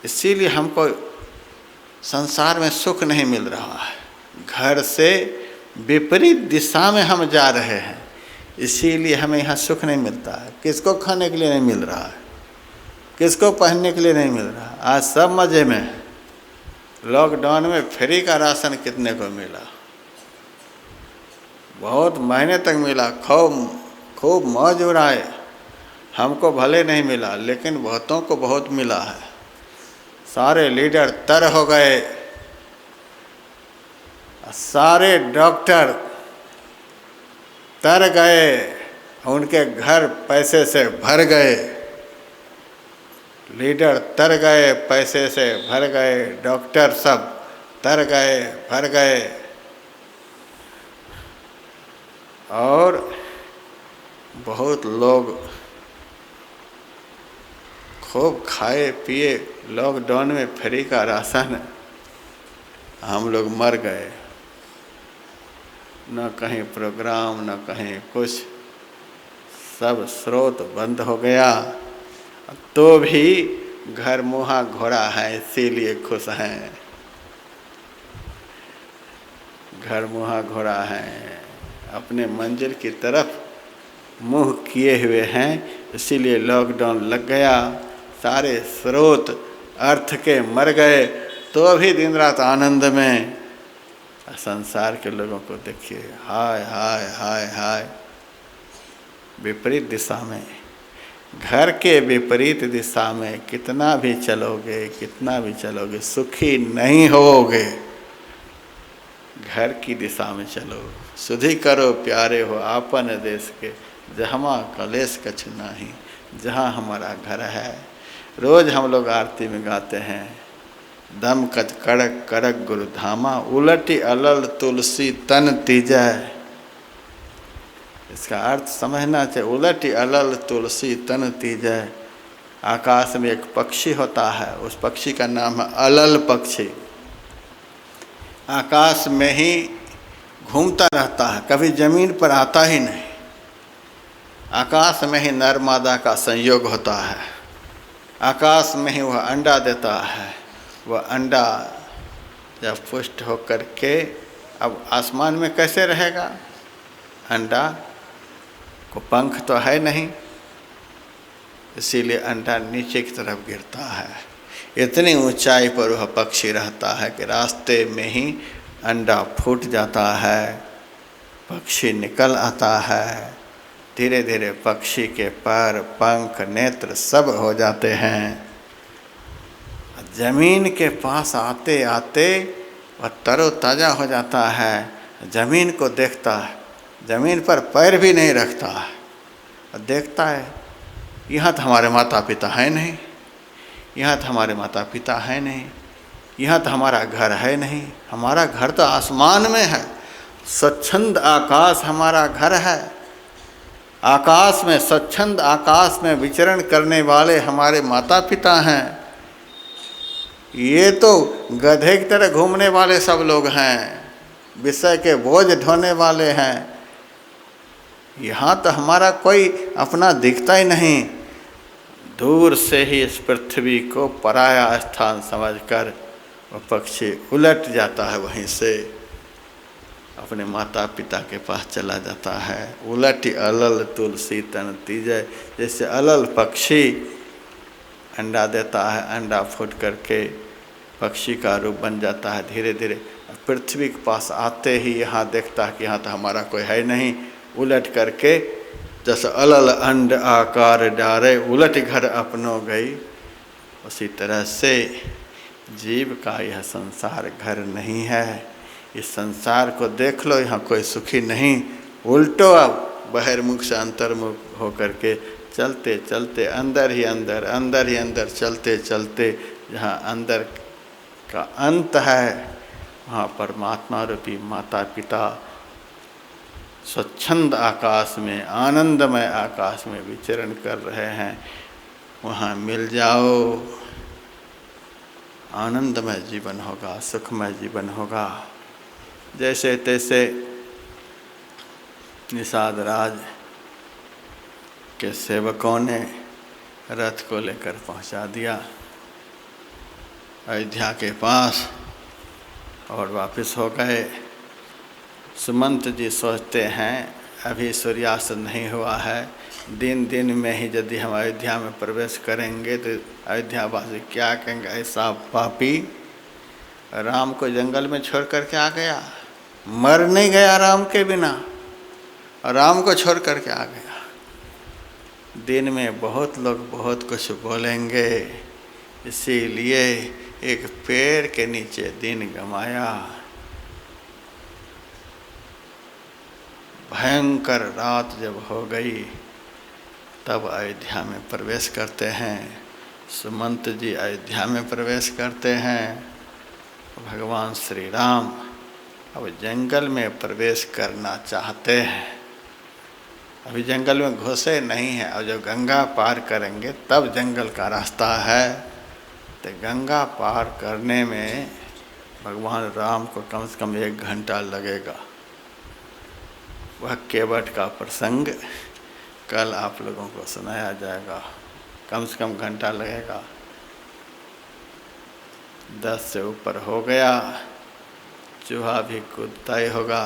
इसीलिए हमको संसार में सुख नहीं मिल रहा है। घर से विपरीत दिशा में हम जा रहे हैं, इसीलिए हमें यहाँ सुख नहीं मिलता है। किसको खाने के लिए नहीं मिल रहा है, किसको पहनने के लिए नहीं मिल रहा। आज सब मज़े में है। लॉकडाउन में फ्री का राशन कितने को मिला, बहुत महीने तक मिला, खूब मौज उड़ाए। हमको भले नहीं मिला लेकिन बहुतों को बहुत मिला है। सारे लीडर तर हो गए, सारे डॉक्टर तर गए, उनके घर पैसे से भर गए। लीडर तर गए, पैसे से भर गए, डॉक्टर सब तर गए, भर गए। और बहुत लोग खूब खाए पिए, लॉकडाउन में फ्री का राशन, हम लोग मर गए। न कहीं प्रोग्राम, न कहीं कुछ, सब स्रोत बंद हो गया। तो भी घर मुहा घोड़ा है, इसीलिए खुश हैं। घर मुहा घोड़ा है, अपने मंजिल की तरफ मुँह किए हुए हैं, इसीलिए लॉकडाउन लग गया। सारे स्रोत अर्थ के मर गए, तो भी दिन रात आनंद में। संसार के लोगों को देखिए, हाय हाय हाय हाय, विपरीत दिशा में, घर के विपरीत दिशा में कितना भी चलोगे, कितना भी चलोगे, सुखी नहीं होगे। घर की दिशा में चलो, सुधि करो प्यारे हो आपन देश के, जहाँ कलेश कछ नाही, जहाँ हमारा घर है। रोज हम लोग आरती में गाते हैं, दम कच कड़क करक गुरु धामा, उलटी अलल तुलसी तन तीजय। इसका अर्थ समझना चाहिए, उलटी अलल तुलसी तन तीजय। आकाश में एक पक्षी होता है, उस पक्षी का नाम है अलल पक्षी। आकाश में ही घूमता रहता है, कभी जमीन पर आता ही नहीं। आकाश में ही नर मादा का संयोग होता है, आकाश में ही वह अंडा देता है। वह अंडा जब पुष्ट होकर के, अब आसमान में कैसे रहेगा, अंडा को पंख तो है नहीं, इसीलिए अंडा नीचे की तरफ गिरता है। इतनी ऊंचाई पर वह पक्षी रहता है कि रास्ते में ही अंडा फूट जाता है, पक्षी निकल आता है। धीरे धीरे पक्षी के पैर, पंख, नेत्र सब हो जाते हैं। जमीन के पास आते आते वह तरोताज़ा हो जाता है। जमीन को देखता है, जमीन पर पैर भी नहीं रखता है, और देखता है यहाँ तो हमारे माता पिता है नहीं, यहाँ तो हमारे माता पिता है नहीं, यहाँ तो हमारा घर है नहीं। हमारा घर तो आसमान में है, स्वच्छंद आकाश हमारा घर है। आकाश में, स्वच्छंद आकाश में विचरण करने वाले हमारे माता पिता हैं। ये तो गधे की तरह घूमने वाले सब लोग हैं, विषय के बोझ ढोने वाले हैं। यहाँ तो हमारा कोई अपना दिखता ही नहीं। दूर से ही इस पृथ्वी को पराया स्थान समझकर वह पक्षी उलट जाता है, वहीं से अपने माता पिता के पास चला जाता है। उलटी अलल तुलसी तन तीजय, जैसे अलल पक्षी अंडा देता है, अंडा फूट करके पक्षी का रूप बन जाता है। धीरे धीरे पृथ्वी के पास आते ही यहाँ देखता है कि यहाँ तो हमारा कोई है नहीं। उलट करके जैसे अलल अंड आकार डारे, उलट घर अपनो गई, उसी तरह से जीव का यह संसार घर नहीं है। इस संसार को देख लो, यहाँ कोई सुखी नहीं। उल्टो अब बहिर्मुख से अंतर्मुख होकर के चलते चलते अंदर ही अंदर, अंदर ही अंदर चलते चलते जहाँ अंदर का अंत है, वहाँ परमात्मा रूपी माता पिता स्वच्छंद आकाश में, आनंदमय आकाश में विचरण कर रहे हैं। वहाँ मिल जाओ, आनंदमय जीवन होगा, सुखमय जीवन होगा। जैसे तैसे निषाद राज के सेवकों ने रथ को लेकर पहुंचा दिया अयोध्या के पास और वापस हो गए। सुमंत जी सोचते हैं अभी सूर्यास्त नहीं हुआ है, दिन दिन में ही यदि हम अयोध्या में प्रवेश करेंगे तो अयोध्यावासी क्या कहेंगे, ऐसा पापी राम को जंगल में छोड़ करके आ गया, मर नहीं गया राम के बिना, राम को छोड़ करके आ गया। दिन में बहुत लोग बहुत कुछ बोलेंगे, इसीलिए एक पेड़ के नीचे दिन गमाया। भयंकर रात जब हो गई तब अयोध्या में प्रवेश करते हैं। सुमंत जी अयोध्या में प्रवेश करते हैं। भगवान श्री राम अब जंगल में प्रवेश करना चाहते हैं। अभी जंगल में घुसे नहीं हैं, और जब गंगा पार करेंगे तब जंगल का रास्ता है। तो गंगा पार करने में भगवान राम को कम से कम 1 घंटा लगेगा। वह केवट का प्रसंग कल आप लोगों को सुनाया जाएगा। कम से कम घंटा लगेगा। 10 से ऊपर हो गया, चूहा भी कूदता ही होगा।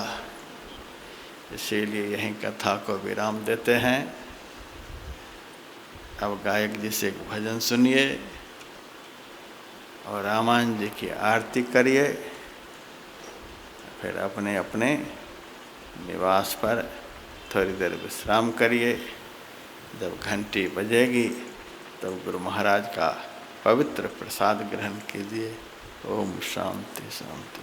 इसीलिए यहीं कथा को विराम देते हैं। अब गायक जी से एक भजन सुनिए और रामायण जी की आरती करिए, फिर अपने अपने निवास पर थोड़ी देर विश्राम करिए। जब घंटी बजेगी तब गुरु महाराज का पवित्र प्रसाद ग्रहण कीजिए। ओम शांति शांति।